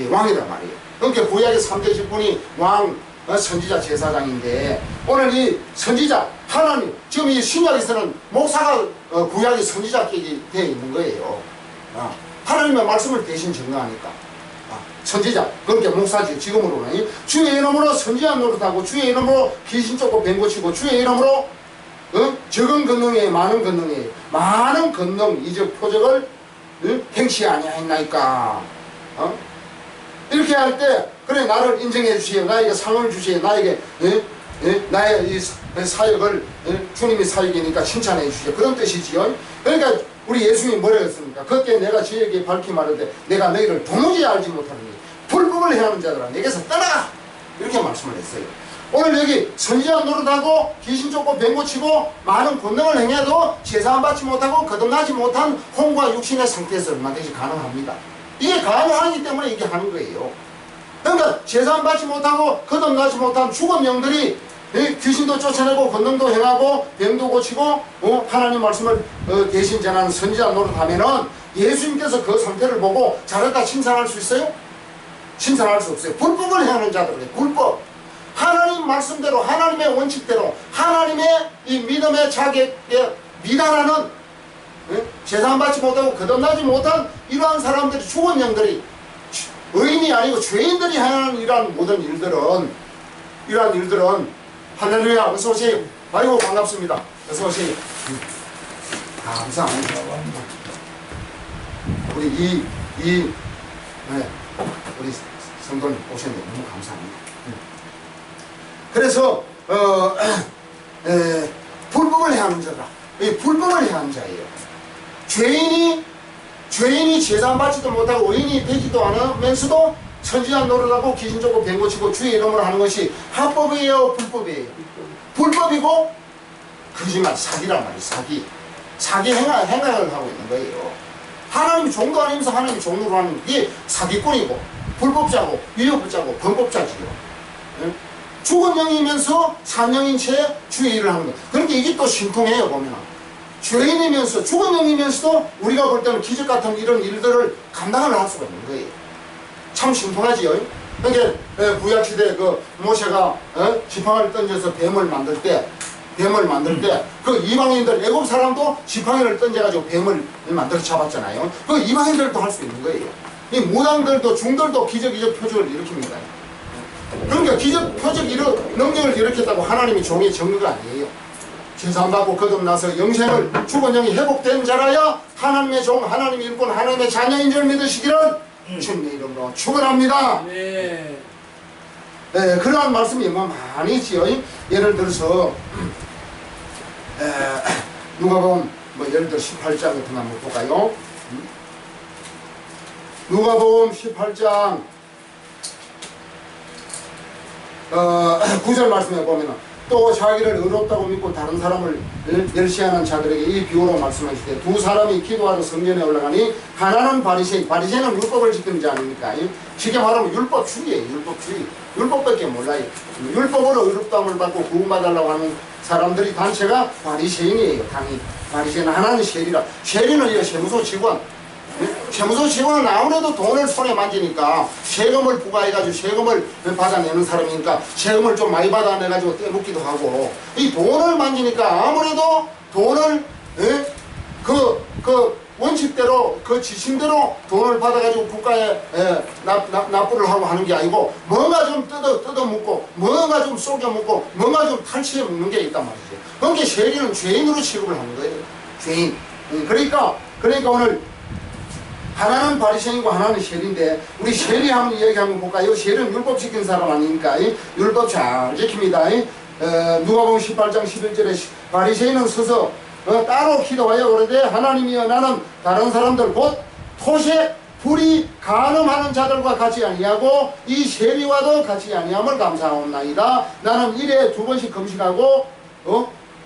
왕이란 말이에요. 그러니까 구약의 3대 직분이 왕, 선지자, 제사장인데, 오늘 이 선지자, 하나님, 지금 이 신약에서는 목사가 구약의 선지자격이 되어 있는 거예요. 하나님의 말씀을 대신 전가하니까. 선지자, 그러니까 목사지, 지금으로는. 주의 이름으로 선지자 노릇하고, 주의 이름으로 귀신 쫓고 뱀 고치고, 주의 이름으로 적은 권능에 많은 권능에 많은 권능, 이적, 표적을 행치 아니하였나이까. 이렇게 할 때, 그래, 나를 인정해 주시오, 나에게 상을 주시오, 나에게 나의 이 사역을 주님이 사역이니까 칭찬해 주시오, 그런 뜻이지요. 그러니까 우리 예수님이 뭐라고 했습니까? 그때 내가 저에게 밝히 말하되 내가 너희를 도무지 알지 못하느니 불법을 행하는 자들아 내게서 떠나가, 이렇게 말씀을 했어요. 오늘 여기 선지자 노릇하고 귀신 쫓고 병 고치고 많은 권능을 행해도 제사함 받지 못하고 거듭나지 못한 혼과 육신의 상태에서 얼마든지 가능합니다. 이게 가능하기 때문에 이게 하는 거예요. 그러니까 제사함 받지 못하고 거듭나지 못한 죽은 영들이 귀신도 쫓아내고 권능도 행하고 병도 고치고 하나님 말씀을 대신 전하는 선지자 노릇하면은 예수님께서 그 상태를 보고 잘했다 칭찬할 수 있어요? 칭찬할 수 없어요. 불법을 행하는 자들은 불법. 하나님 말씀대로 하나님의 원칙대로 하나님의 이 믿음의 자격에 미달하는 제사함 받지 못하고 거듭나지 못한 이러한 사람들이 죽은 영들이 의인이 아니고 죄인들이 하는 이러한 모든 일들은 할렐루야 어서오세요. 아이고 반갑습니다. 어서오세요. 감사합니다. 우리 우리 성도님 오셨는데 너무 감사합니다. 그래서 불법을 행하는 자다. 불법을 행하는 자예요. 죄인이 제사함 받지도 못하고 의인이 되지도 않으면서도 선지자 노릇하고 귀신 쫓고 병 고치고 주의 이름으로 하는 것이 합법이에요, 불법이에요? 불법이고 거짓말, 사기란 말이에요. 사기 행각을 하고 있는 거예요. 하나님이 종도 아니면서 하나님이 종로로 하는 게 사기꾼이고 불법자고 위협자고 범법자지요. 죽은 영이면서 산영인 채 주의 일을 하는 거. 그러니까 이게 또 신통해요. 보면 죄인이면서 죽은 영이면서도 우리가 볼 때는 기적 같은 이런 일들을 감당을 할 수가 있는 거예요. 참 신통하지요. 그러니까 구약시대 그 모세가 지팡이를 던져서 뱀을 만들 때 그 이방인들 애굽 사람도 지팡이를 던져가지고 뱀을 만들어 잡았잖아요. 그 이방인들도 할 수 있는 거예요. 이 무당들도 중들도 기적 표적을 일으킵니다. 그러니까 기적 표적 능력을 일으켰다고 하나님이 종의 증거가 아니에요. 제사함 받고 거듭나서 영생을 죽은 영이 회복된 자라야 하나님의 종, 하나님의 일꾼, 하나님의 자녀인 줄 믿으시기를 주님의 이름으로 축원합니다. 네. 그러한 말씀이 많이 있지요. 예를 들어서 누가복음 예를 들어 18장 같은 거 한번 볼까요? 누가복음 18장 9절 말씀에 보면은 또 자기를 의롭다고 믿고 다른 사람을 멸시하는 자들에게 이 비유로 말씀하시되 두 사람이 기도하러 성전에 올라가니 하나는 바리새인은 율법을 지키는 자 아닙니까? 쉽게 말하면 율법주의예요. 율법밖에 몰라요. 율법으로 의롭다함을 받고 구원받으려고 하는 사람들이 단체가 바리새인이에요. 바리새인은 하나는 세리라. 세리는 이거 세무서 직원. 세무서 직원은 아무래도 돈을 손에 만지니까 세금을 부과해가지고 세금을 받아내는 사람이니까 세금을 좀 많이 받아내가지고 떼먹기도 하고 이 돈을 만지니까 아무래도 돈을 그 원칙대로 그 지침대로 돈을 받아가지고 국가에 납부를 하고 하는 게 아니고 뭔가 좀 뜯어먹고 뭔가 좀 쏘겨먹고 뭔가 좀 탈취해 먹는 게 있단 말이죠. 그러니까 세리는 죄인으로 취급을 하는 거예요. 죄인. 그러니까 오늘 하나는 바리새인이고 하나는 세리인데 우리 세리 한번 이야기 한번 볼까요? 세리는 율법 지킨 사람 아니니까 율법 잘 지킵니다. 누가복음 18장 11절에 바리새인은 서서 따로 기도하여 그러되 하나님이여 나는 다른 사람들 곧 토색 불이 간음하는 자들과 같이 아니하고 이 세리와도 같이 아니함을 감사하옵나이다. 나는 일에 2번씩 금식하고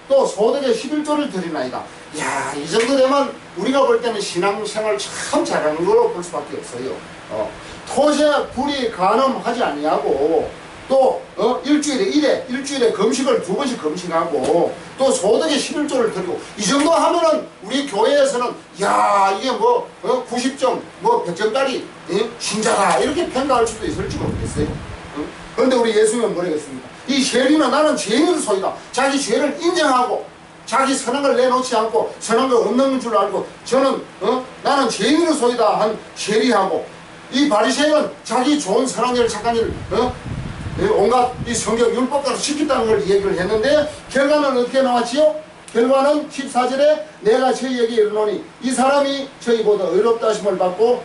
또 소득의 11조를 드리나이다. 야, 이 정도 되면 우리가 볼 때는 신앙생활 참 잘하는 걸로 볼 수밖에 없어요. 토색 불이 간음하지 아니하고 또 일주일에 금식을 2번씩 금식하고 또 소득의 11조를 드리고 이 정도 하면은 우리 교회에서는 야 이게 90점 100점짜리 신자다 이렇게 평가할 수도 있을지 모르겠어요. 그런데 우리 예수님은 뭐라겠습니까? 이 세리는 나는 죄인으로소이다. 자기 죄를 인정하고 자기 선악을 내놓지 않고 선한 거 없는 줄 알고 저는 나는 죄인으로소이다 한 세리하고 이 바리새인은 자기 좋은 선한 일 착한 일 온갖 이 성경 율법대로 지켰다는 걸 얘기를 했는데 결과는 어떻게 나왔지요? 결과는 14절에 내가 저희에게 이르노니 이 사람이 저희보다 의롭다 하심을 받고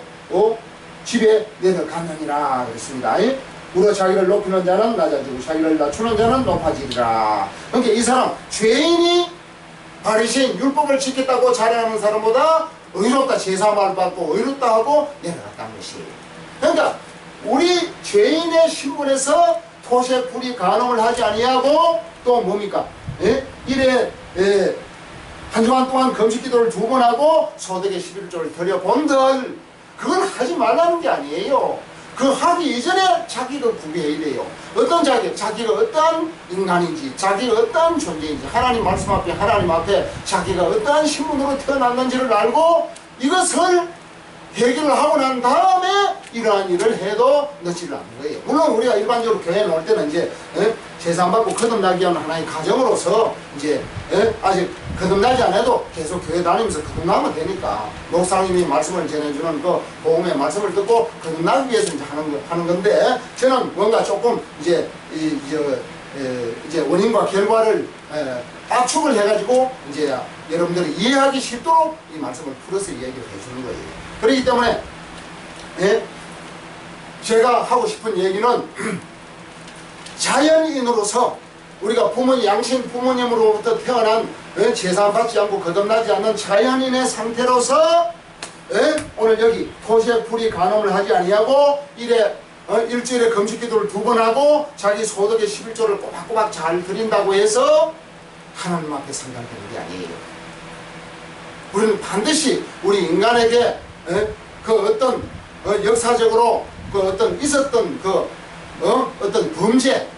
집에 내려갔느니라 그랬습니다. 우러 자기를 높이는 자는 낮아지고 자기를 낮추는 자는 높아지리라. 그러니까 이 사람 죄인이 바리새인 율법을 지켰다고 자랑하는 사람보다 의롭다 제사함을 받고 의롭다 하고 내려갔다는 것이에요. 그러니까 우리 죄인의 신분에서 토색 불이 간음을 하지 아니하고 또 뭡니까? 예? 이래 한 주간 동안 금식 기도를 2번 하고 소득의 11조를 드려본들 그건 하지 말라는 게 아니에요. 그 하기 이전에 자기를 구비해야 돼요. 어떤 자기가 어떠한 인간인지, 자기가 어떠한 존재인지, 하나님 말씀 앞에, 하나님 앞에 자기가 어떠한 신분으로 태어났는지를 알고 이것을 해결을 하고 난 다음에 이러한 일을 해도 늦지를 않는 거예요. 물론 우리가 일반적으로 교회에 나올 때는 이제 제사 받고 거듭나기 위한 하나의 가정으로서 이제 아직 거듭나지 않아도 계속 교회 다니면서 거듭나면 되니까 목사님이 말씀을 전해주는 그 복음의 말씀을 듣고 거듭나기 위해서 이제 하는 건데 저는 뭔가 조금 이제 이제 원인과 결과를 압축을 해가지고 이제 여러분들이 이해하기 쉽도록 이 말씀을 풀어서 얘기를 해주는 거예요. 그렇기 때문에 제가 하고 싶은 얘기는 자연인으로서 우리가 양신 부모님으로부터 태어난 제사 받지 않고 거듭나지 않는 자연인의 상태로서 오늘 여기 토색 불이 간음을 하지 아니하고 일주일에 금식 기도를 2번 하고 자기 소득의 11조를 꼬박꼬박 잘 드린다고 해서 하나님 앞에 상달되는 게 아니에요. 우리는 반드시 우리 인간에게 그 어떤 역사적으로 그 어떤 있었던 그 어떤 범죄,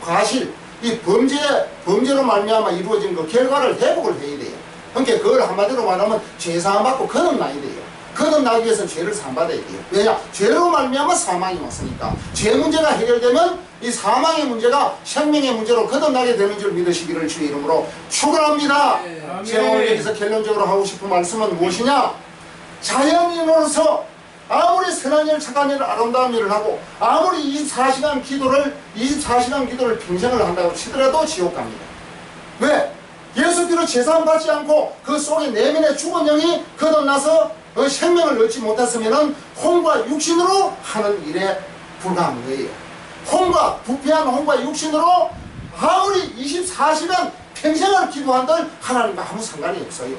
과실, 이 범죄로 말미암아 이루어진 그 결과를 회복을 해야 돼요. 그러니까 그걸 한마디로 말하면 죄사함 받고 거듭나야 돼요. 거듭나기 위해서는 죄를 사함받아야 돼요. 왜냐? 죄로 말미암아 사망이 왔으니까. 죄 문제가 해결되면 이 사망의 문제가 생명의 문제로 거듭나게 되는 줄 믿으시기를 주의 이름으로 축원합니다. 제가 오늘 여기서 결론적으로 하고 싶은 말씀은 무엇이냐? 자연인으로서 아무리 선한 일, 착한 일, 아름다운 일을 하고 아무리 24시간 기도를 평생을 한다고 치더라도 지옥 갑니다. 왜? 예수께로 제사함 받지 않고 그 속에 내면의 죽은 영이 거듭나서 생명을 얻지 못했으면 혼과 육신으로 하는 일에 불과한 거예요. 부패한 혼과 육신으로 아무리 24시간 평생을 기도한들 하나님과 아무 상관이 없어요.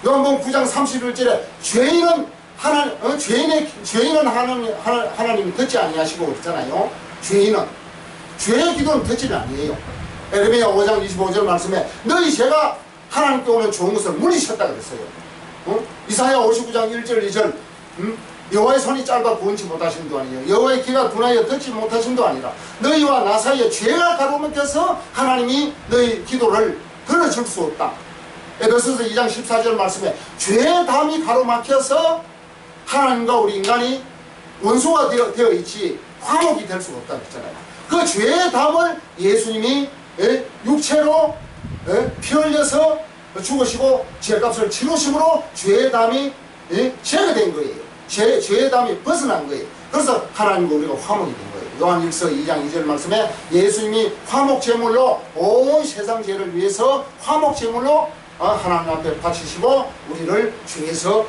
요한복음 9장 31절에 죄인은 하나님이 듣지 아니하시고 그랬잖아요. 죄의 기도는 듣지를 아니에요. 에레미야 5장 25절 말씀에 너희 죄가 하나님께 오는 좋은 것을 물리쳤다 그랬어요. 이사야 59장 1절 2절 여호와의 손이 짧아 구원치 못하심도 아니에요. 여호와의 귀가 둔하여 듣지 못하심도 아니라 너희와 나 사이에 죄가 가로막혀서 하나님이 너희 기도를 들어줄 수 없다. 에베소서 2장 14절 말씀에 죄의 담이 가로막혀서 하나님과 우리 인간이 원수가 되어 있지 화목이 될 수가 없다 그랬잖아요. 그 죄의 담을 예수님이 육체로 피 흘려서 죽으시고 죄값을 치르심으로 죄의 담이 제거된 거예요. 죄의 담이 벗어난 거예요. 그래서 하나님과 우리가 화목이 된 거예요. 요한일서 2장 2절 말씀에 예수님이 화목제물로 온 세상 죄를 위해서 화목제물로 하나님 앞에 바치시고 우리를 죄에서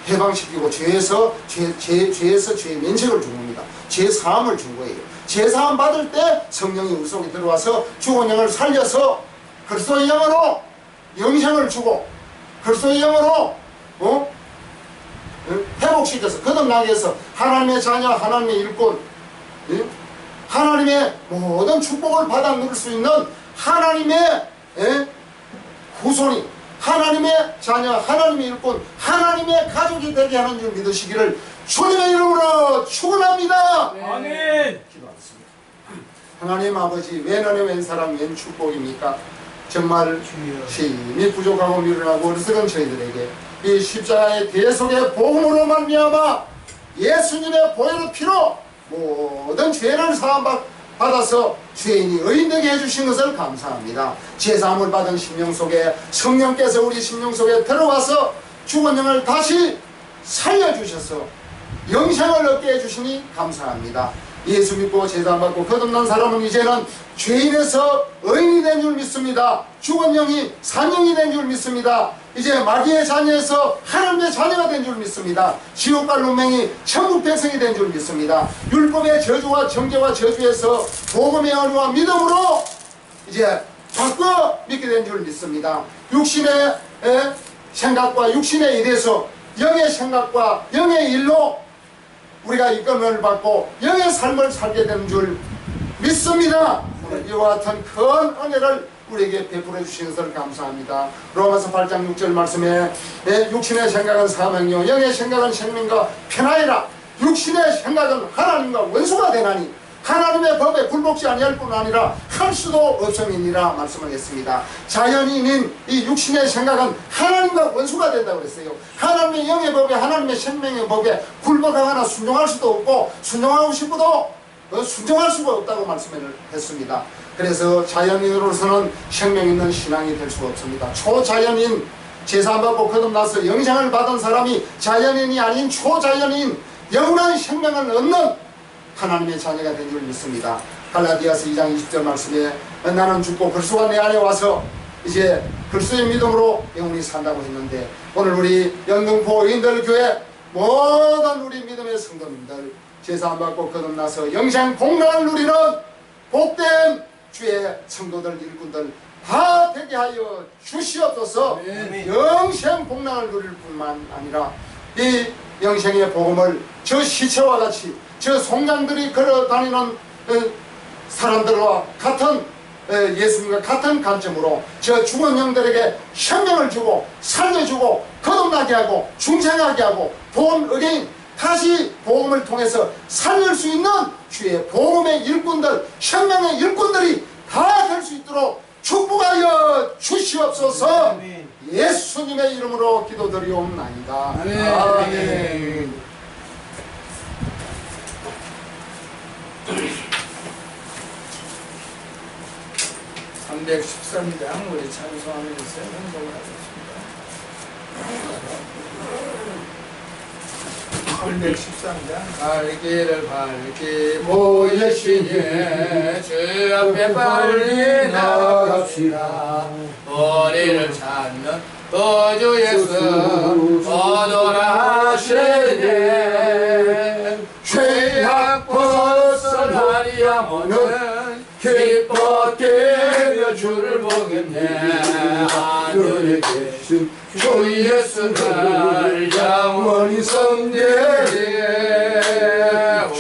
해방시키고 죄에서 죄의 면책을 준 겁니다. 죄 사함을 준 거예요. 죄 사함 받을 때 성령이 우리 속에 들어와서 죽은 영을 살려서 그리스도의 영으로 영생을 주고 그리스도의 영으로 회복시켜서 거듭나게 해서 하나님의 자녀, 하나님의 일꾼, 하나님의 모든 축복을 받아 누릴 수 있는 하나님의 후손이, 하나님의 자녀, 하나님의 일꾼, 하나님의 가족이 되게 하는 줄 믿으시기를 주님의 이름으로 축원합니다. 아멘. 기도하겠습니다. 하나님 아버지, 웬 은혜 웬 사랑 웬 축복입니까? 정말 힘이 부족하고 미련하고 어리석은 저희들에게 이 십자가의 대속의 복음으로 말미암아 예수님의 보혈의 피로 모든 죄를 사함받아서 죄인이 의인되게 해주신 것을 감사합니다. 제사함을 받은 심령 속에 성령께서 우리 심령 속에 들어와서 죽은 영을 다시 살려주셔서 영생을 얻게 해주시니 감사합니다. 예수 믿고 제사 받고 거듭난 사람은 이제는 죄인에서 의인이 된 줄 믿습니다. 죽은 영이 산영이 된 줄 믿습니다. 이제 마귀의 자녀에서 하나님의 자녀가 된 줄 믿습니다. 지옥갈 운명이 천국 백성이 된 줄 믿습니다. 율법의 저주와 정죄와 저주에서 복음의 언어와 믿음으로 이제 바꿔 믿게 된 줄 믿습니다. 육신의 생각과 육신의 일에서 영의 생각과 영의 일로 우리가 이끌림을 받고 영의 삶을 살게 되는 줄 믿습니다. 오늘 이와 같은 큰 은혜를 우리에게 베풀어 주신 것을 감사합니다. 로마서 8장 6절 말씀에 내 육신의 생각은 사망이요 영의 생각은 생명과 편하니라. 육신의 생각은 하나님과 원수가 되나니 하나님의 법에 굴복지 아니할 뿐 아니라 할 수도 없음이니라 말씀을 했습니다. 자연인인 이 육신의 생각은 하나님과 원수가 된다고 그랬어요. 하나님의 영의 법에 하나님의 생명의 법에 굴복하거나 순종할 수도 없고 순종하고 싶어도 순종할 수가 없다고 말씀을 했습니다. 그래서 자연인으로서는 생명 있는 신앙이 될 수가 없습니다. 초자연인 제사 안 받고 거듭나서 영생을 받은 사람이 자연인이 아닌 초자연인 영원한 생명을 얻는 하나님의 자녀가 된 줄 믿습니다. 갈라디아서 2장 20절 말씀에 나는 죽고 그리스도가 내 안에 와서 이제 그리스도의 믿음으로 영원히 산다고 했는데 오늘 우리 영등포 의인들 교회 모든 우리 믿음의 성도님들 제사 안 받고 거듭나서 영생 복락을 누리는 복된 주의 성도들 일꾼들 다 되게 하여 주시옵소서. 영생 복락을 누릴 뿐만 아니라 이 영생의 복음을 저 시체와 같이 저 송장들이 걸어다니는 사람들과 같은 예수님과 같은 관점으로 저 죽은 영들에게 생명을 주고 살려주고 거듭나게 하고 중생하게 하고 본 의뢰인 다시 복음을 통해서 살릴 수 있는 주의 복음의 일꾼들 생명의 일꾼들이 다 될 수 있도록 축복하여 주시옵소서. 예수님의 이름으로 기도드리옵나이다. 아멘. 313장 우리 찬송하면서 행복을 하겠습니다. 313장 갈 길을 밝게 보이시네 주 앞에 빨리 나갑시다. 우리를 찾는 주 예수 오너라 하시네 죄악 벗어나리야모는 기뻐 깨며 주를 보겠네. 하늘에 계신 주 예수를 영원히 섬기리.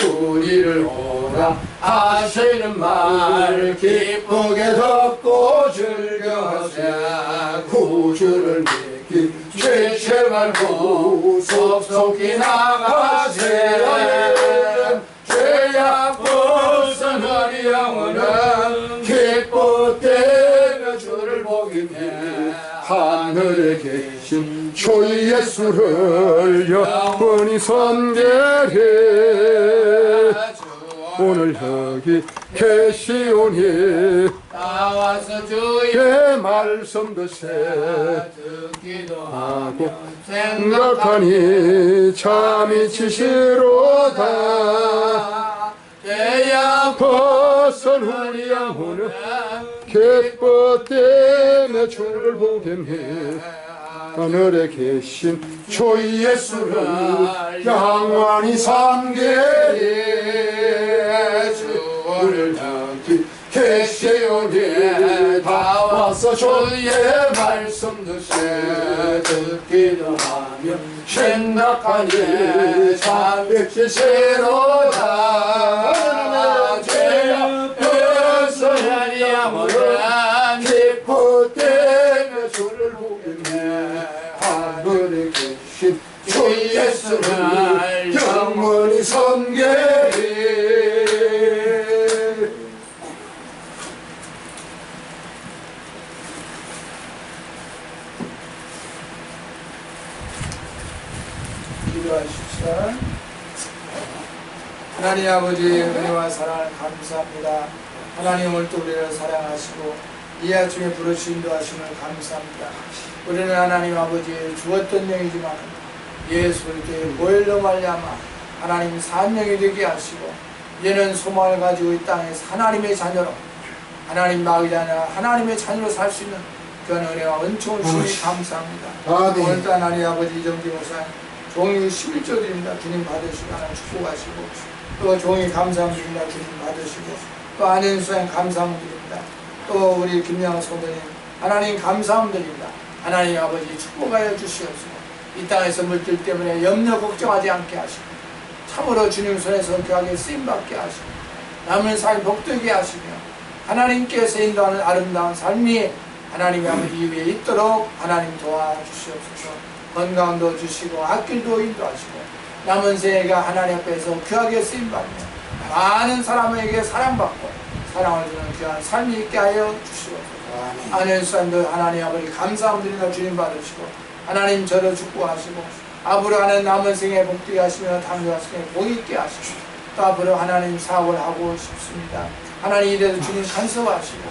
우리를 오라 하시는 말 기쁘게 듣고 즐겨하세. 구주를 믿기 죄체 말고 속속히 나가세. 죄악 벗어나리 영원은 기뻐 떼며 주를 보기네. 하늘에 계신 주 예수를 영원히 섬기리. 오늘 여기 계시오니 나와서 주의 말씀 듣기도 하고 생각하니 참이 치시로다. 죄악 벗은 우리 영혼은 기뻐 떼며 주를 보겠네. 하늘에 계신 주 예수를 영원히 섬기리. 주를 여기 계시오니 다 와서 주의 말씀 듣기도 하며 생각하니 참 지시로다. 죄악 벗어나리 영원한 기뻐 떼며 주를 보겠네. 하늘에 계신 주 예수를 영원히 섬기리. 기도하십시오. 하나님 아버지 은혜와 사랑을 감사합니다. 하나님 오늘도 우리를 사랑하시고 이 아침에 부르시 인도하심을 감사합니다. 우리는 하나님 아버지 죽었던 영이지만 예수님께 보혈로 말미암아 하나님 산 영이 되게 하시고 이제는 소망을 가지고 이 땅에서 하나님의 자녀로 하나님 마귀 아니라 하나님의 자녀로 살 수 있는 그런 은혜와 은총을 주니 감사합니다. 오늘도 하나님 아버지 이정기 목사 종이 11조 드립니다. 주님 받으시고 하나님 축복하시고 또 종이 감사합니다. 주님 받으시고 또 안현수님 감사합니다. 또 우리 김양호 소대님 하나님 감사합니다. 하나님 아버지 축복하여 주시옵소서. 이 땅에서 물질 때문에 염려 걱정하지 않게 하시고 참으로 주님 손에서 귀하게 쓰임받게 하시고 남은 삶 복되게 하시며 하나님께서 인도하는 아름다운 삶이 하나님의 아버지 위에 있도록 하나님 도와주시옵소서. 건강도 주시고 앞길도 인도하시고 남은 생애가 하나님 앞에서 귀하게 쓰임받며 많은 사람에게 사랑받고 사랑을 주는 귀한 삶이 있게 하여 주시옵소서. 안일산도 하나님 아버지 감사함드리며 주님 받으시고 하나님 저를 축복하시고 앞으로 하는 남은 생에 복되게 하시며 당뇨 생에 복 있게 하시고 또 앞으로 하나님 사업을 하고 싶습니다. 하나님 이래도 주님 간섭하시고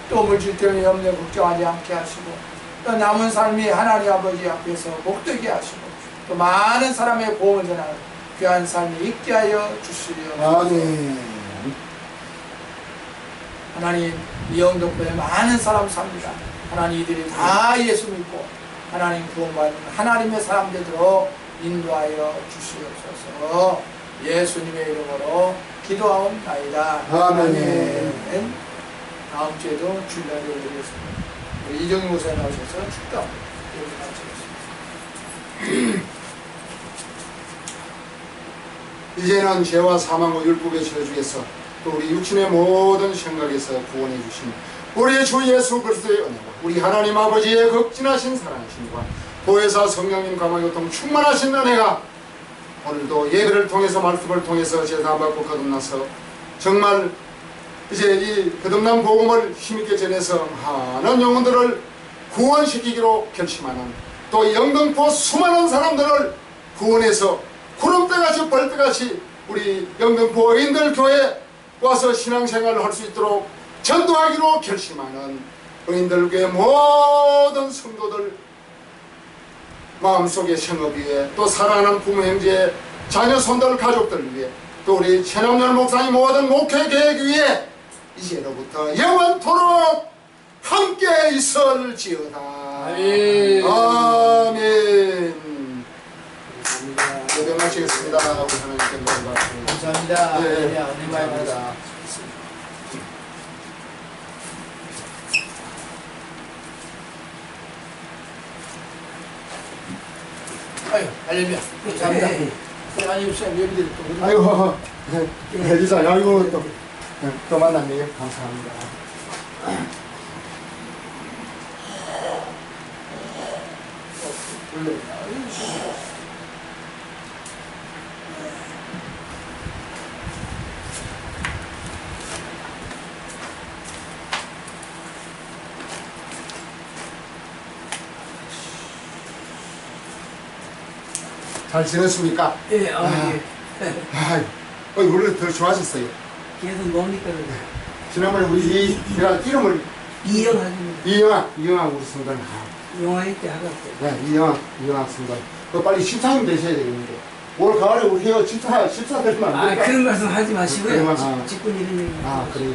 또 물질 때문에 염려 걱정하지 않게 하시고 또 남은 삶이 하나님 아버지 앞에서 복되게 하시고 또 많은 사람의 보험을 전하는 귀한 삶이 있게 하여 주시옵소서. 아멘. 하나님 이 영덕분에 많은 사람 삽니다. 하나님 이들이 다 예수 믿고 하나님 구원받는 하나님의 사람 되도록 인도하여 주시옵소서. 예수님의 이름으로 기도하옵나이다. 아멘. 다음 주에도 주일날 올리겠습니다. 우리 이정희 목사님 나오셔서 축도 마치겠습니다. 이제는 죄와 사망과 율법의 죄 중에서 또 우리 육신의 모든 생각에서 구원해 주신 우리의 주 예수 그리스도의 은혜와 우리 하나님 아버지의 극진하신 사랑하심과 보혜사 성령님 감화교통 충만하신 은혜가 오늘도 예배를 통해서 말씀을 통해서 제사받고 거듭나서 정말 이제 이 거듭난 복음을 힘있게 전해서 많은 영혼들을 구원시키기로 결심하는 또 영등포 수많은 사람들을 구원해서 구름대같이 벌떼같이 우리 영등포 의인들 교회에 와서 신앙생활을 할 수 있도록 전도하기로 결심하는 의인들 교회 모든 성도들 마음속의 생업 위에 또 사랑하는 부모 형제 자녀 손들 가족들 위해 또 우리 최남열 목사님 모든 목회 계획 위에 이제로부터 영원토록 함께 있을지어다. 아멘. 아멘. 예배 마치겠습니다. 우리 하나님께 영광 받습니다. 감사합니다. 네, 은혜 많이 감사합니다. 받으십시오. 아유, 할렐루야. 감사합니다. 우리 아님 시간 예비드릴 거거든요. 아이고, 헬리사, 아이고 또 만났네요. 감사합니다. 잘 지냈습니까? 예, 예. 원래 더 좋아졌어요. 계속 뭡니까? 지난번에 우리 내가 이름을 이영하입니다. 이영아 우리 성단. 영화일 때 하갔어요. 네, 이영아 성단. 그 빨리 집사님 되셔야 되겠는데. 올 가을에 우리 헤어 집사 되면 안 될까? 그런 말씀 하지 마시고요. 아. 직분 이름이. 그래.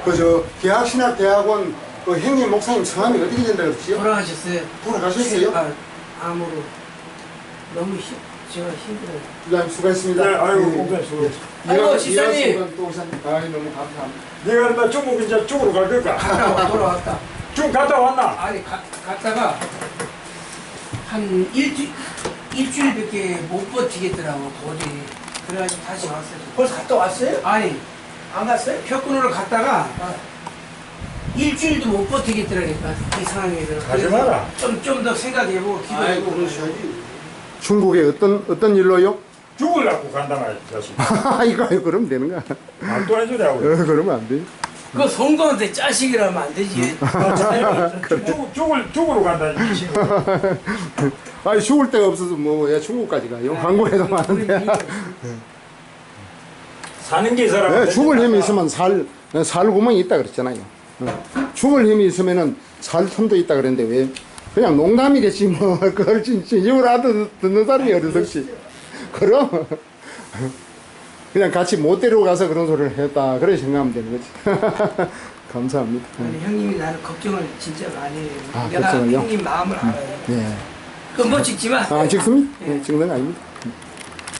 그저 계약신학대학원 그 형님 목사님 성함이 어떻게 된다 그랬지요? 돌아가셨어요. 돌아가셨어요? 암으로. 너무 제가 힘들어요. 부장님 수고했습니다. 네, 아이고, 예. 목사님 수고했어요. 아이고, 집사님. 또 오셨습니다. 아이 너무 감사합니다. 네가 나 중국 이제 쪽으로 갈 걸까? 돌아왔다. 중 갔다 왔나? 아니, 갔다가 한 일주일밖에 못 버티겠더라고, 도저히. 그래가지고 다시 왔어요. 벌써 갔다 왔어요? 아니, 안 갔어요? 표 끊으러 갔다가 일주일도 못 버티겠더라니까, 이 상황에서. 가지 마라. 좀 더 생각해보고 기도해보고. 중국에 어떤 일로요? 죽을라고 간다 말이야, 자식. 이거 그러면 되는 거야. 말도 해주려고. 그러면 안 돼. 그 성도한테 짜식이라면 안 되지. 죽으러 간다, 이 친구. 아니 죽을 데가 없어서 뭐 중국까지 가요. 한국에도 많은데. 사는 게 이 사람. 네, 죽을 힘이 있으면 살 구멍이 있다 그랬잖아요. 죽을 힘이 있으면은 살 틈도 있다 그랬는데 왜 그냥 농담이겠지 뭐 그걸 진심으로 듣는 사람이 어리석지. 그럼 그냥 같이 못 데려가서 그런 소리를 했다 그렇게 생각하면 되는 거지. 감사합니다. 아니, 형님이 나를 걱정을 진짜 많이 해요. 아, 내가 걱정을요? 형님 마음을 알아요. 네. 그건 뭐 찍지만. 찍습니다? 네, 찍는 거 아닙니다.